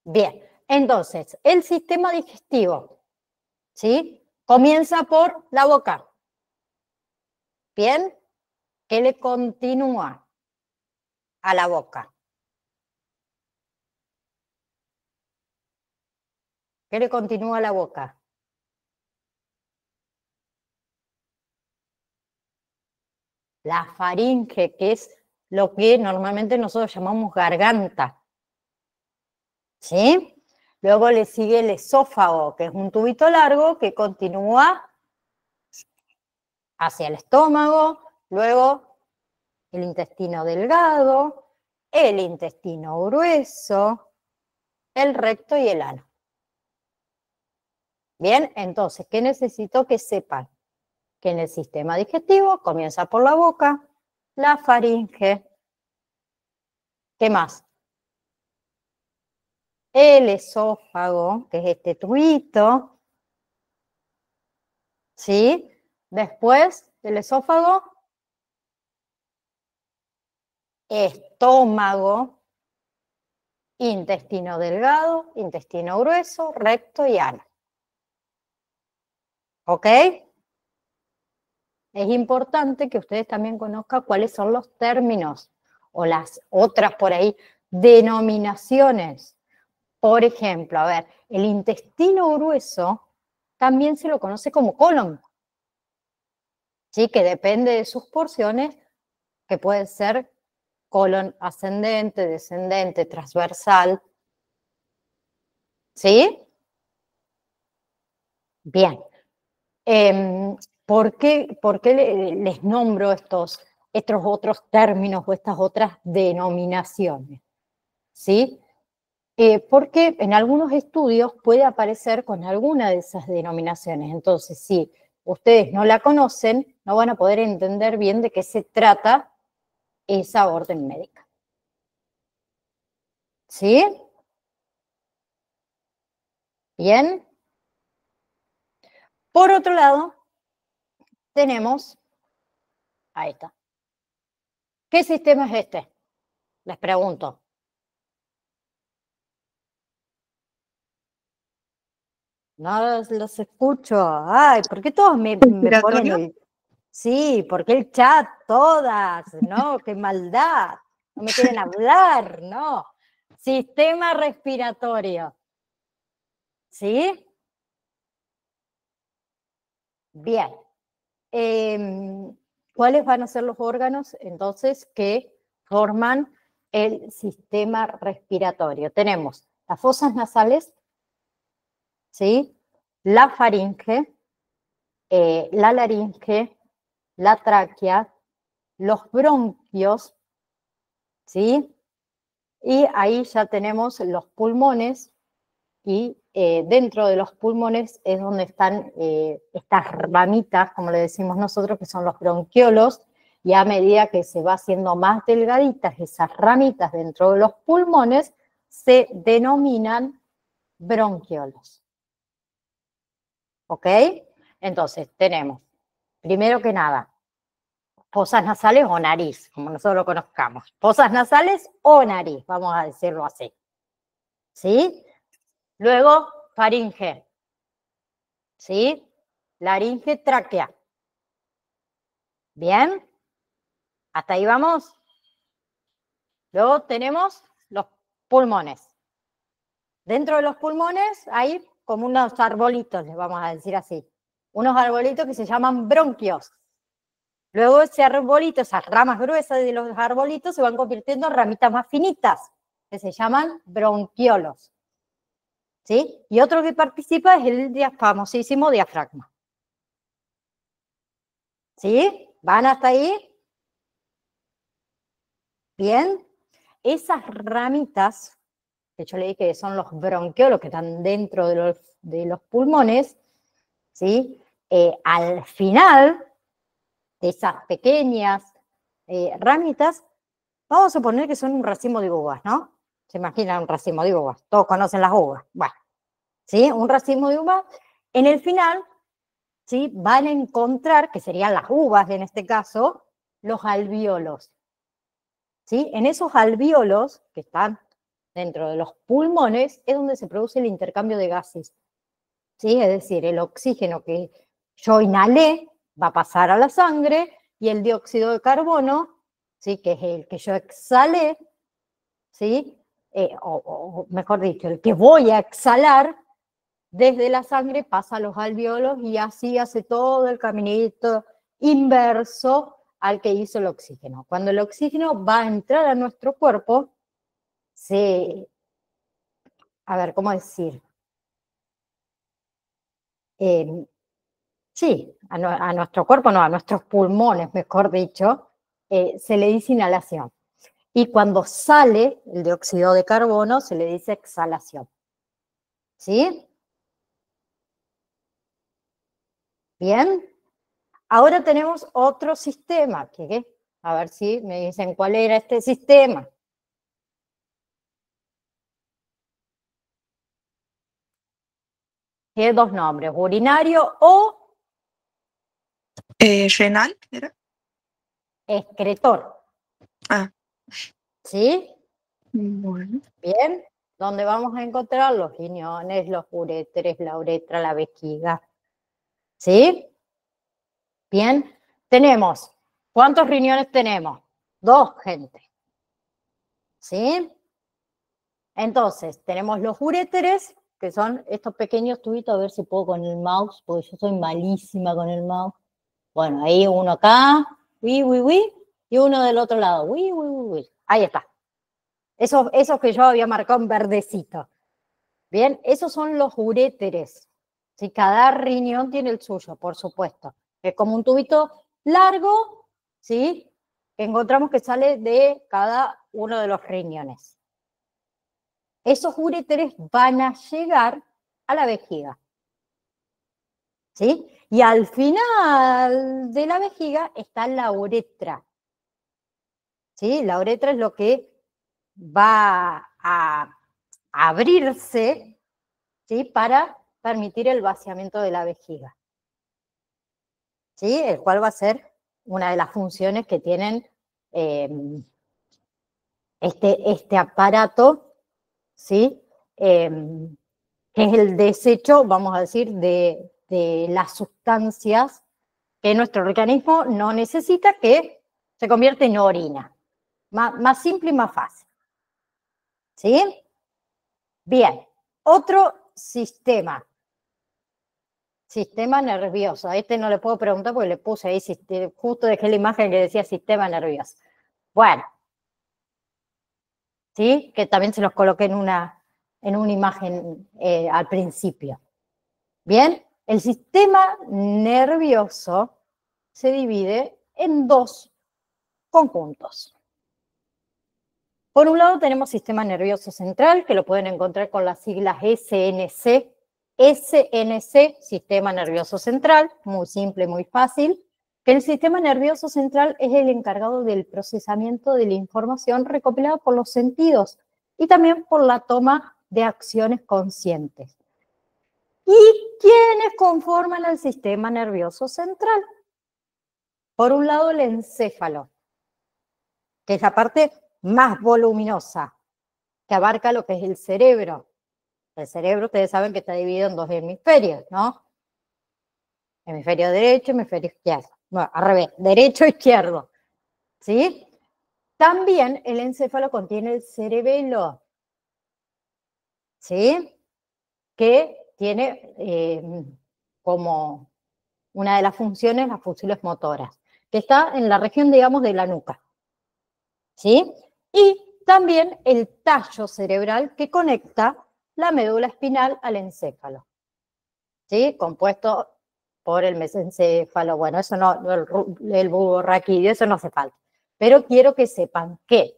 Bien, entonces, el sistema digestivo, ¿sí?, comienza por la boca. Bien, ¿qué le continúa a la boca? ¿Qué le continúa a la boca? La faringe, que es lo que normalmente nosotros llamamos garganta. ¿Sí? Luego le sigue el esófago, que es un tubito largo que continúa hacia el estómago, luego el intestino delgado, el intestino grueso, el recto y el ano. Bien, entonces, ¿qué necesito que sepan? Que en el sistema digestivo comienza por la boca, la faringe. ¿Qué más? El esófago, que es este tubito, ¿sí? Después del esófago, estómago, intestino delgado, intestino grueso, recto y ano. ¿Ok? Es importante que ustedes también conozcan cuáles son los términos o las otras por ahí denominaciones. Por ejemplo, a ver, el intestino grueso también se lo conoce como colon, ¿sí? Que depende de sus porciones, que puede ser colon ascendente, descendente, transversal, ¿sí? Bien. ¿Por qué les nombro estos estos otros términos o estas otras denominaciones, ¿sí? Porque en algunos estudios puede aparecer con alguna de esas denominaciones. Entonces, si ustedes no la conocen, no van a poder entender bien de qué se trata esa orden médica. ¿Sí? Bien. Por otro lado, tenemos, ahí está. ¿Qué sistema es este? Les pregunto. No los escucho. Ay, ¿por qué todos me ponen ¿Respiratorio? el... Sí, porque el chat, todas, ¿no? ¡Qué maldad! No me quieren hablar, ¿no? Sistema respiratorio. ¿Sí? Bien. ¿Cuáles van a ser los órganos, entonces, que forman el sistema respiratorio? Tenemos las fosas nasales, ¿sí? La faringe, la laringe, la tráquea, los bronquios, ¿sí? Y ahí ya tenemos los pulmones, y dentro de los pulmones es donde están estas ramitas, como le decimos nosotros, que son los bronquiolos, y a medida que se va haciendo más delgaditas esas ramitas dentro de los pulmones, se denominan bronquiolos. ¿Ok? Entonces, tenemos, primero que nada, fosas nasales o nariz, como nosotros lo conozcamos. Fosas nasales o nariz, vamos a decirlo así. ¿Sí? Luego, faringe. ¿Sí? Laringe, tráquea. ¿Bien? ¿Hasta ahí vamos? Luego tenemos los pulmones. Dentro de los pulmones hay como unos arbolitos, les vamos a decir así. Unos arbolitos que se llaman bronquios. Luego ese arbolito, esas ramas gruesas de los arbolitos se van convirtiendo en ramitas más finitas, que se llaman bronquiolos. ¿Sí? Y otro que participa es el famosísimo diafragma. ¿Sí? ¿Van hasta ahí? Bien. Esas ramitas, que yo le dije que son los bronquiolos que están dentro de los pulmones, ¿sí? Al final de esas pequeñas ramitas, vamos a suponer que son un racimo de uvas, ¿no? ¿Se imaginan un racimo de uvas? Todos conocen las uvas. Bueno, ¿sí? Un racimo de uvas. En el final, ¿sí? Van a encontrar, que serían las uvas en este caso, los alvéolos. ¿Sí? En esos alvéolos, que están dentro de los pulmones, es donde se produce el intercambio de gases. ¿Sí? Es decir, el oxígeno que yo inhalé va a pasar a la sangre y el dióxido de carbono, ¿sí? Que es el que yo exhalé, ¿sí? O mejor dicho, el que voy a exhalar desde la sangre pasa a los alvéolos y así hace todo el caminito inverso al que hizo el oxígeno. Cuando el oxígeno va a entrar a nuestro cuerpo, a ver, ¿cómo decir? Sí, a nuestro cuerpo, no, a nuestros pulmones, mejor dicho, se le dice inhalación. Y cuando sale el dióxido de carbono, se le dice exhalación. ¿Sí? Bien. Ahora tenemos otro sistema, a ver si me dicen cuál era este sistema. Tiene dos nombres, urinario o ¿Renal era? excretor. Ah, ¿Sí? bueno. Bien. ¿Dónde vamos a encontrar los riñones, los uréteres, la uretra, la vejiga? ¿Sí? Bien. Tenemos, ¿cuántos riñones tenemos? Dos, gente. ¿Sí? Entonces, tenemos los uréteres, que son estos pequeños tubitos, a ver si puedo con el mouse, porque yo soy malísima con el mouse. Bueno, ahí uno acá, y uno del otro lado, ahí está. Esos que yo había marcado en verdecito. Bien, esos son los uréteres. ¿Sí? Cada riñón tiene el suyo, por supuesto. Es como un tubito largo, ¿sí? que encontramos que sale de cada uno de los riñones. Esos uréteres van a llegar a la vejiga. ¿Sí? Y al final de la vejiga está la uretra. ¿Sí? La uretra es lo que va a abrirse, ¿sí? Para permitir el vaciamiento de la vejiga. ¿Sí? El cual va a ser una de las funciones que tienen este aparato, ¿sí? Que es el desecho, vamos a decir, de las sustancias que nuestro organismo no necesita, que se convierte en orina. Más simple y más fácil. ¿Sí? Bien, otro sistema. Sistema nervioso. A este no le puedo preguntar porque le puse ahí, justo dejé la imagen que decía sistema nervioso. Bueno, ¿sí? Que también se los coloqué en una imagen al principio. Bien, el sistema nervioso se divide en dos conjuntos. Por un lado tenemos sistema nervioso central, que lo pueden encontrar con las siglas SNC. SNC, sistema nervioso central, muy simple, muy fácil. Que el sistema nervioso central es el encargado del procesamiento de la información recopilada por los sentidos y también por la toma de acciones conscientes. ¿Y quiénes conforman el sistema nervioso central? Por un lado, el encéfalo, que es la parte más voluminosa, que abarca lo que es el cerebro. El cerebro, ustedes saben que está dividido en dos hemisferios, ¿no? Hemisferio derecho, hemisferio izquierdo. Bueno, al revés, derecho, izquierdo. ¿Sí? También el encéfalo contiene el cerebelo, ¿sí? Que tiene como una de las funciones las funciones motoras, que está en la región, digamos, de la nuca. ¿Sí? Y también el tallo cerebral que conecta la médula espinal al encéfalo. ¿Sí? Compuesto por el mesencéfalo. Bueno, eso no, el bulbo raquídeo, eso no hace falta. Pero quiero que sepan que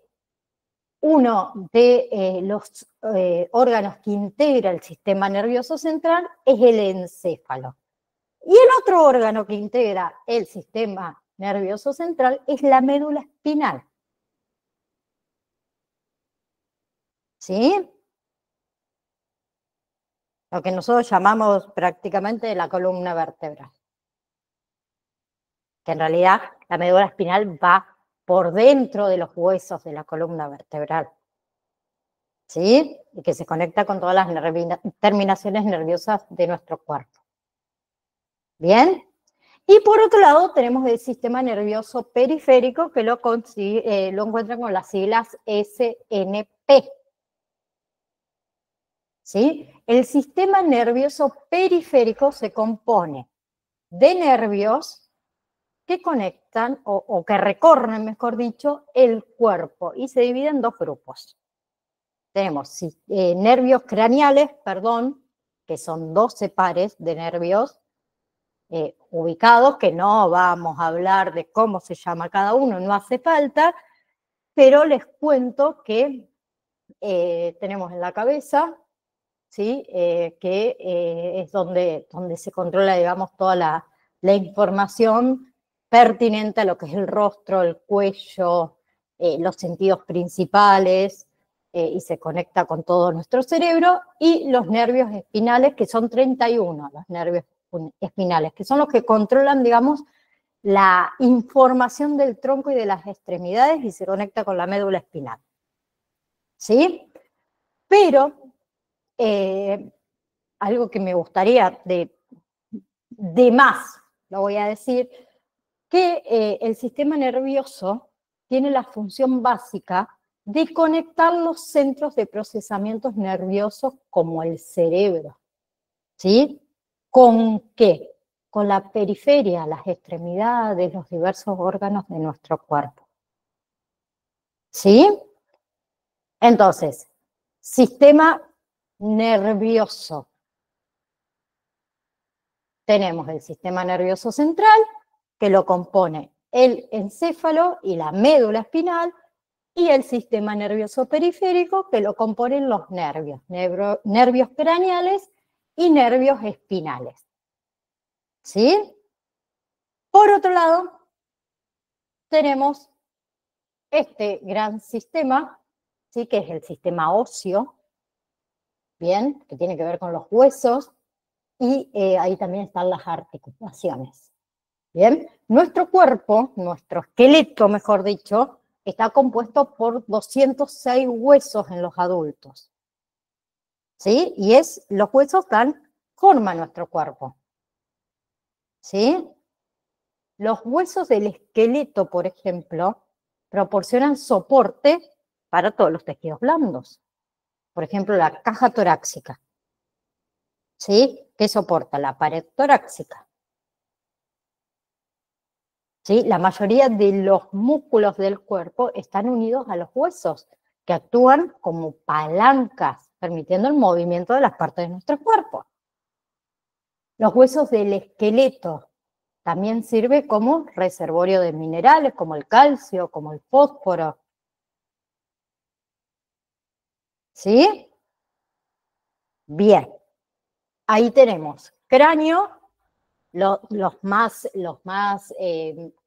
uno de los órganos que integra el sistema nervioso central es el encéfalo. Y el otro órgano que integra el sistema nervioso central es la médula espinal. ¿Sí? Lo que nosotros llamamos prácticamente la columna vertebral. Que en realidad la médula espinal va por dentro de los huesos de la columna vertebral. ¿Sí? Y que se conecta con todas las terminaciones nerviosas de nuestro cuerpo. ¿Bien? Y por otro lado tenemos el sistema nervioso periférico, que lo encuentran con las siglas SNP. ¿Sí? El sistema nervioso periférico se compone de nervios que conectan o que recorren, mejor dicho, el cuerpo y se divide en dos grupos. Tenemos nervios craneales, que son 12 pares de nervios ubicados, que no vamos a hablar de cómo se llama cada uno, no hace falta, pero les cuento que tenemos en la cabeza, ¿sí? Que es donde se controla, digamos, toda la información pertinente a lo que es el rostro, el cuello, los sentidos principales, y se conecta con todo nuestro cerebro, y los nervios espinales, que son 31, los nervios espinales, que son los que controlan, digamos, la información del tronco y de las extremidades y se conecta con la médula espinal. ¿Sí? Pero algo que me gustaría de más, lo voy a decir, que el sistema nervioso tiene la función básica de conectar los centros de procesamientos nerviosos como el cerebro. ¿Sí? ¿Con qué? Con la periferia, las extremidades, los diversos órganos de nuestro cuerpo. ¿Sí? Entonces, sistema nervioso. Tenemos el sistema nervioso central, que lo compone el encéfalo y la médula espinal, y el sistema nervioso periférico, que lo componen los nervios, nervios craneales y nervios espinales. ¿Sí? Por otro lado, tenemos este gran sistema, ¿sí? Que es el sistema óseo, ¿bien? Que tiene que ver con los huesos, y ahí también están las articulaciones. ¿Bien? Nuestro cuerpo, nuestro esqueleto, mejor dicho, está compuesto por 206 huesos en los adultos. ¿Sí? Y los huesos forman nuestro cuerpo. ¿Sí? Los huesos del esqueleto, por ejemplo, proporcionan soporte para todos los tejidos blandos. Por ejemplo, la caja torácica. ¿Sí? ¿Qué soporta? La pared torácica. ¿Sí? La mayoría de los músculos del cuerpo están unidos a los huesos, que actúan como palancas, permitiendo el movimiento de las partes de nuestro cuerpo. Los huesos del esqueleto también sirven como reservorio de minerales, como el calcio, como el fósforo. ¿Sí? Bien. Ahí tenemos cráneo, los más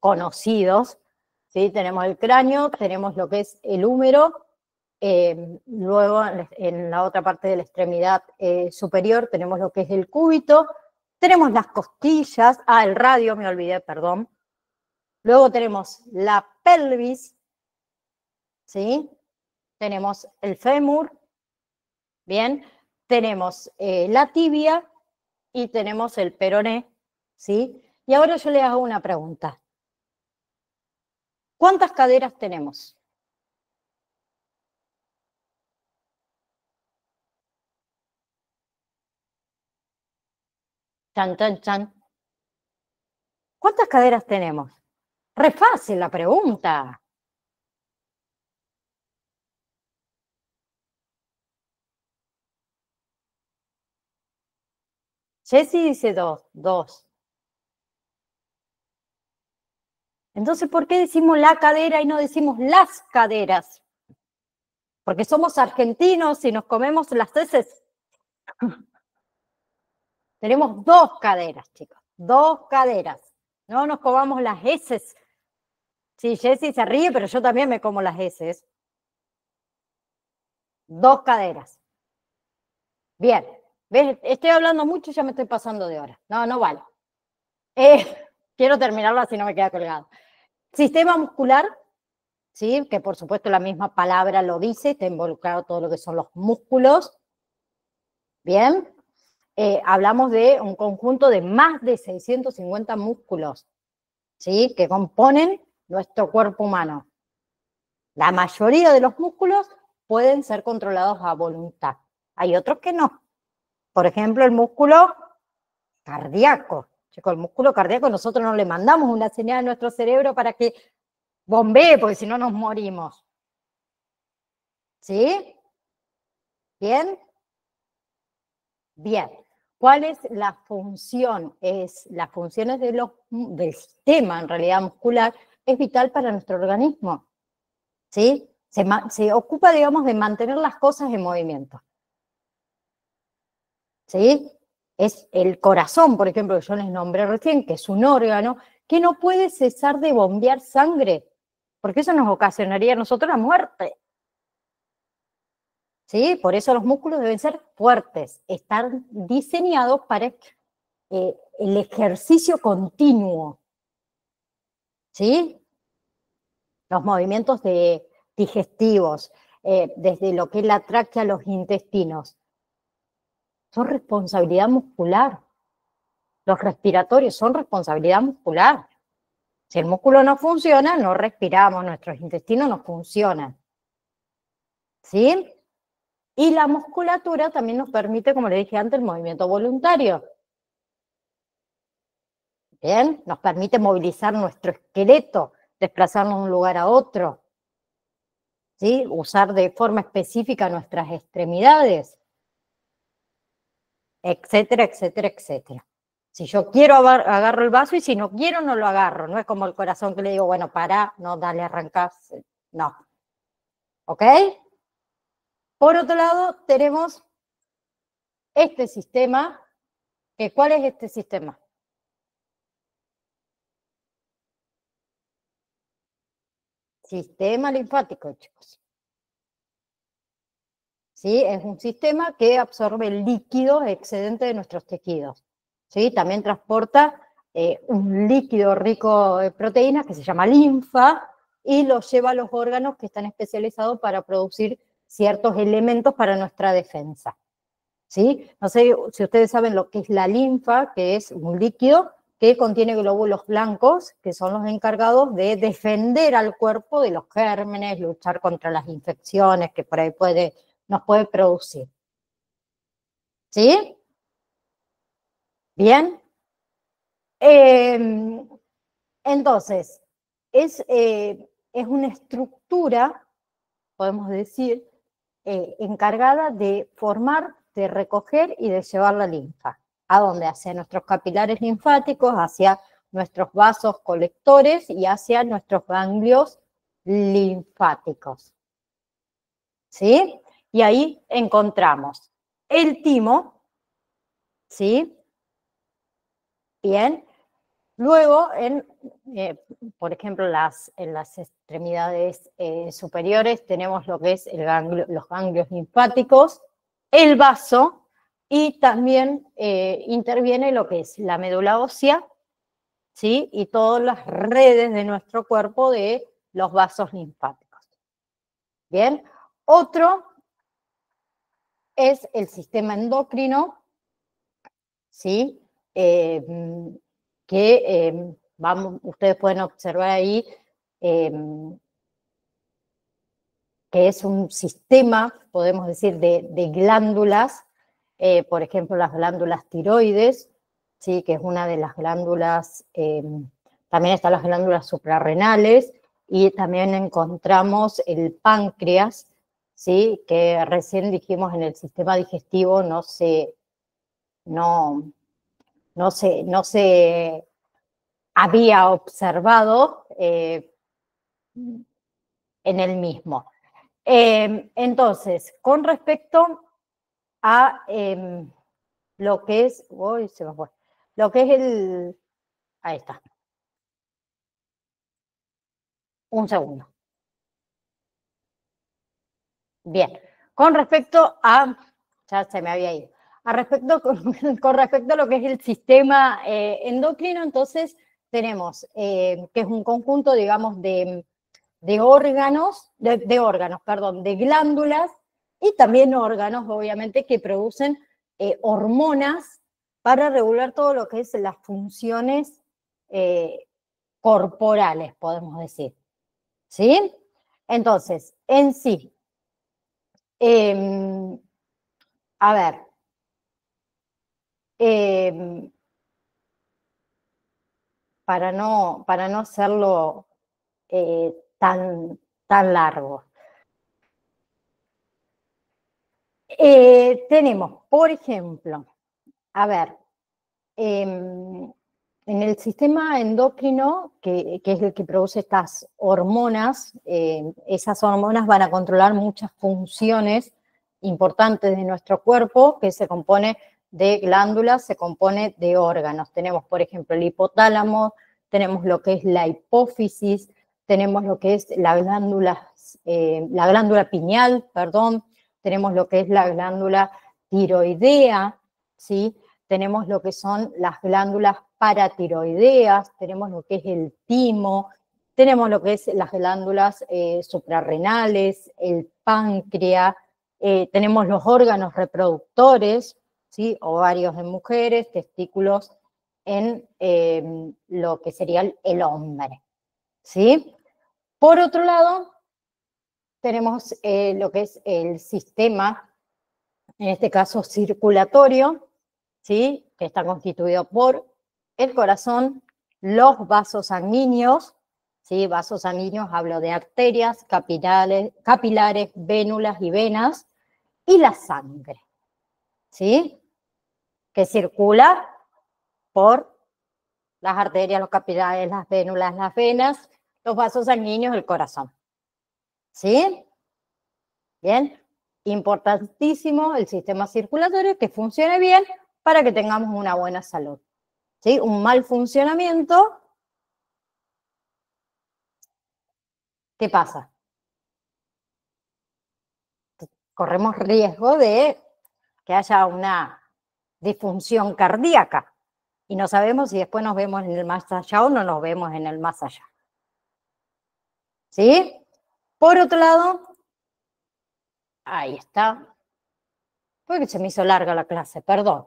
conocidos, ¿sí? Tenemos el cráneo, tenemos lo que es el húmero, luego en la otra parte de la extremidad superior tenemos lo que es el cúbito, tenemos las costillas, el radio me olvidé, perdón. Luego tenemos la pelvis, ¿sí? Tenemos el fémur, bien, tenemos la tibia y tenemos el peroné, ¿sí? Y ahora yo le hago una pregunta. ¿Cuántas caderas tenemos? Chan, chan, chan. ¿Cuántas caderas tenemos? Re fácil la pregunta. Jessy dice dos. Entonces, ¿por qué decimos la cadera y no decimos las caderas? Porque somos argentinos y nos comemos las heces. Tenemos 2 caderas, chicos. 2 caderas. No nos comamos las heces. Sí, Jessy se ríe, pero yo también me como las heces. 2 caderas. Bien. ¿Ves? Estoy hablando mucho y ya me estoy pasando de hora. No vale. Quiero terminarlo así no me queda colgado. Sistema muscular, ¿sí? Que por supuesto la misma palabra lo dice, está involucrado todo lo que son los músculos. Bien. Hablamos de un conjunto de más de 650 músculos, ¿sí? Que componen nuestro cuerpo humano. La mayoría de los músculos pueden ser controlados a voluntad. Hay otros que no. Por ejemplo, el músculo cardíaco. Chicos, el músculo cardíaco nosotros no le mandamos una señal a nuestro cerebro para que bombee, porque si no nos morimos. ¿Sí? ¿Bien? Bien. ¿Cuál es la función? Las funciones del sistema, en realidad, muscular, es vital para nuestro organismo. ¿Sí? Se ocupa, digamos, de mantener las cosas en movimiento. ¿Sí? Es el corazón, por ejemplo, que yo les nombré recién, que es un órgano que no puede cesar de bombear sangre, porque eso nos ocasionaría a nosotros la muerte. ¿Sí? Por eso los músculos deben ser fuertes, estar diseñados para el ejercicio continuo. ¿Sí? Los movimientos digestivos, desde lo que es la tráquea a los intestinos, son responsabilidad muscular. Los respiratorios son responsabilidad muscular. Si el músculo no funciona, no respiramos, nuestros intestinos no funcionan. ¿Sí? Y la musculatura también nos permite, como le dije antes, el movimiento voluntario. Bien, nos permite movilizar nuestro esqueleto, desplazarnos de un lugar a otro. ¿Sí? Usar de forma específica nuestras extremidades, etcétera, etcétera, etcétera. Si yo quiero, agarro el vaso, y si no quiero, no lo agarro. No es como el corazón que le digo, bueno, pará, no, dale, arrancás. No. ¿Ok? Por otro lado, tenemos este sistema. ¿Cuál es este sistema? Sistema linfático, chicos. ¿Sí? Es un sistema que absorbe el líquido excedente de nuestros tejidos. ¿Sí? También transporta un líquido rico en proteínas que se llama linfa y lo lleva a los órganos que están especializados para producir ciertos elementos para nuestra defensa. ¿Sí? No sé si ustedes saben lo que es la linfa, que es un líquido que contiene glóbulos blancos, que son los encargados de defender al cuerpo de los gérmenes, luchar contra las infecciones que por ahí nos puede producir. ¿Sí? Bien. Entonces, es una estructura, podemos decir, encargada de formar, de recoger y de llevar la linfa. ¿A dónde? Hacia nuestros capilares linfáticos, hacia nuestros vasos colectores y hacia nuestros ganglios linfáticos. ¿Sí? Y ahí encontramos el timo, ¿sí? Bien. Luego, por ejemplo, en las extremidades superiores tenemos lo que es los ganglios linfáticos, el vaso, y también interviene lo que es la médula ósea, ¿sí? Y todas las redes de nuestro cuerpo de los vasos linfáticos. Bien. Otro es el sistema endocrino, ¿sí? Ustedes pueden observar ahí que es un sistema, podemos decir, de glándulas, por ejemplo, las glándulas tiroides, ¿sí? Que es una de las glándulas, también están las glándulas suprarrenales, y también encontramos el páncreas, ¿sí? Que recién dijimos en el sistema digestivo no se había observado en el mismo. Entonces, con respecto a lo que es, se me fue, lo que es ahí está. Un segundo. Bien, con respecto a, ya se me había ido, con respecto a lo que es el sistema endocrino, entonces tenemos que es un conjunto, digamos, de órganos, de glándulas, y también órganos, obviamente, que producen hormonas para regular todo lo que es las funciones corporales, podemos decir. ¿Sí? Entonces, en sí, a ver, para no hacerlo tan largo. Tenemos, por ejemplo, a ver, en el sistema endocrino, que es el que produce estas hormonas, esas hormonas van a controlar muchas funciones importantes de nuestro cuerpo, que se compone de glándulas, se compone de órganos. Tenemos, por ejemplo, el hipotálamo, tenemos lo que es la hipófisis, tenemos lo que es la glándula pineal, perdón, tenemos lo que es la glándula tiroidea, ¿sí? Tenemos lo que son las glándulas paratiroideas, tenemos lo que es el timo, tenemos lo que es las glándulas suprarrenales, el páncreas, tenemos los órganos reproductores, ¿sí? Ovarios en mujeres, testículos en lo que sería el hombre, ¿sí? Por otro lado, tenemos lo que es el sistema, en este caso circulatorio, ¿sí? Que está constituido por el corazón, los vasos sanguíneos, ¿sí? Vasos sanguíneos, hablo de arterias, capilares, vénulas y venas, y la sangre, ¿sí? Que circula por las arterias, los capilares, las vénulas, las venas, los vasos sanguíneos, el corazón. ¿Sí? Bien. Importantísimo el sistema circulatorio que funcione bien para que tengamos una buena salud. ¿Sí? Un mal funcionamiento, ¿qué pasa? Corremos riesgo de que haya una disfunción cardíaca y no sabemos si después nos vemos en el más allá o no nos vemos en el más allá. ¿Sí? Por otro lado, ahí está. Porque se me hizo larga la clase, perdón.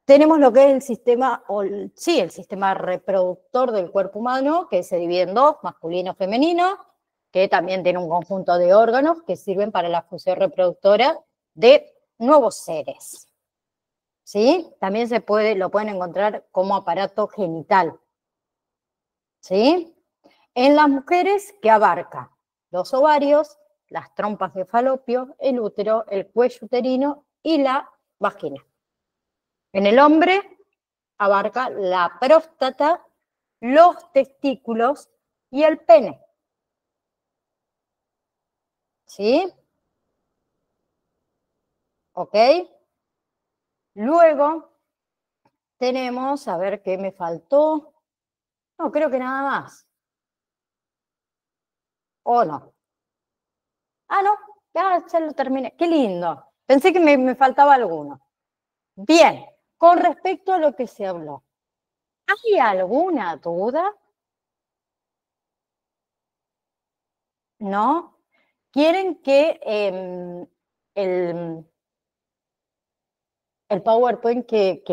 Tenemos lo que es el sistema, el sistema reproductor del cuerpo humano, que se divide en dos, masculino y femenino, que también tiene un conjunto de órganos que sirven para la función reproductora de nuevos seres. ¿Sí? También lo pueden encontrar como aparato genital. ¿Sí? En las mujeres, que abarca los ovarios, las trompas de falopio, el útero, el cuello uterino y la vagina. En el hombre, abarca la próstata, los testículos y el pene. ¿Sí? ¿Ok? Luego tenemos, a ver qué me faltó. No, creo que nada más. ¿O no? Ah, no, ya lo terminé. Qué lindo. Pensé que me faltaba alguno. Bien, con respecto a lo que se habló, ¿hay alguna duda? ¿No? ¿Quieren que el PowerPoint que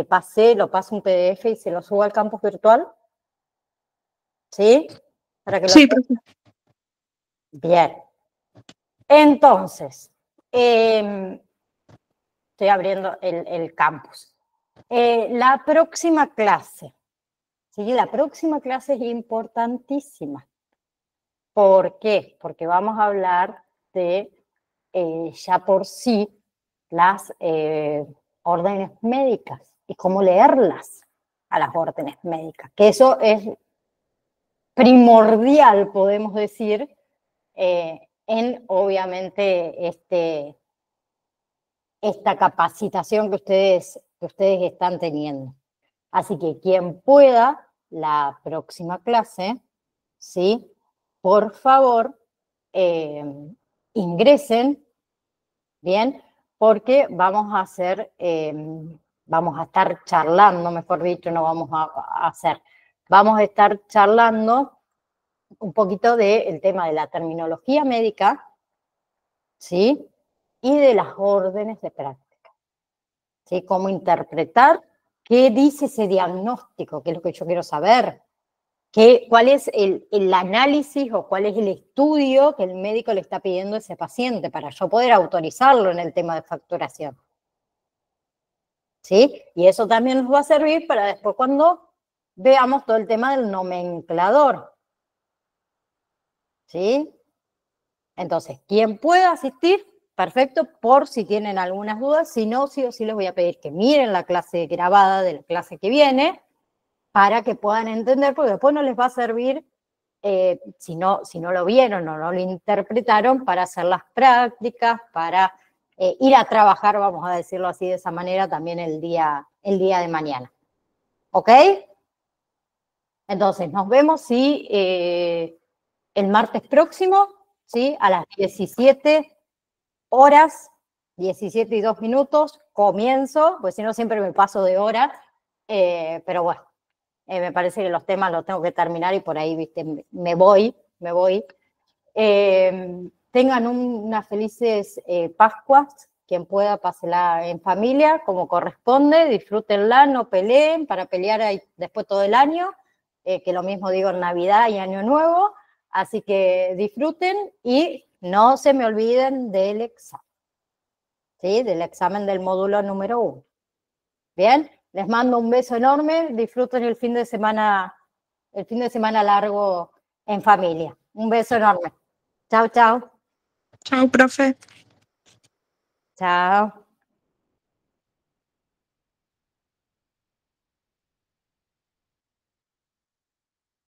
lo pase un PDF y se lo suba al campus virtual? ¿Sí? Para que Sí, profe. Bien. Entonces, estoy abriendo el campus. La próxima clase, ¿sí? La próxima clase es importantísima. ¿Por qué? Porque vamos a hablar de ya por sí las órdenes médicas y cómo leerlas a las órdenes médicas, que eso es primordial, podemos decir, en obviamente esta capacitación que ustedes están teniendo. Así que quien pueda, la próxima clase, ¿sí? Por favor, ingresen, ¿bien? Porque vamos a estar charlando, mejor dicho, no vamos a hacer, vamos a estar charlando un poquito del tema de la terminología médica, ¿sí? Y de las órdenes de práctica, ¿sí? Cómo interpretar, qué dice ese diagnóstico, que es lo que yo quiero saber, cuál es el análisis o cuál es el estudio que el médico le está pidiendo a ese paciente para yo poder autorizarlo en el tema de facturación. ¿Sí? Y eso también nos va a servir para después cuando veamos todo el tema del nomenclador. ¿Sí? Entonces, quien pueda asistir, perfecto, por si tienen algunas dudas. Si no, sí o sí les voy a pedir que miren la clase grabada de la clase que viene para que puedan entender, porque después no les va a servir si no lo vieron o no lo interpretaron, para hacer las prácticas, para ir a trabajar, vamos a decirlo así de esa manera, también el día de mañana. ¿Ok? Entonces, nos vemos el martes próximo, ¿sí? A las 17 horas, 17 y 2 minutos, comienzo, porque si no siempre me paso de hora, pero bueno, me parece que los temas los tengo que terminar y por ahí, viste, me voy. Tengan unas felices Pascuas, quien pueda pásela en familia, como corresponde, disfrútenla, no peleen, para pelear hay después todo el año, que lo mismo digo en Navidad y Año Nuevo, así que disfruten y no se me olviden del examen, ¿sí? Del examen del módulo número 1. Bien, les mando un beso enorme, disfruten el fin de semana largo en familia. Un beso enorme. Chao, chao. Chao, profe. Chao.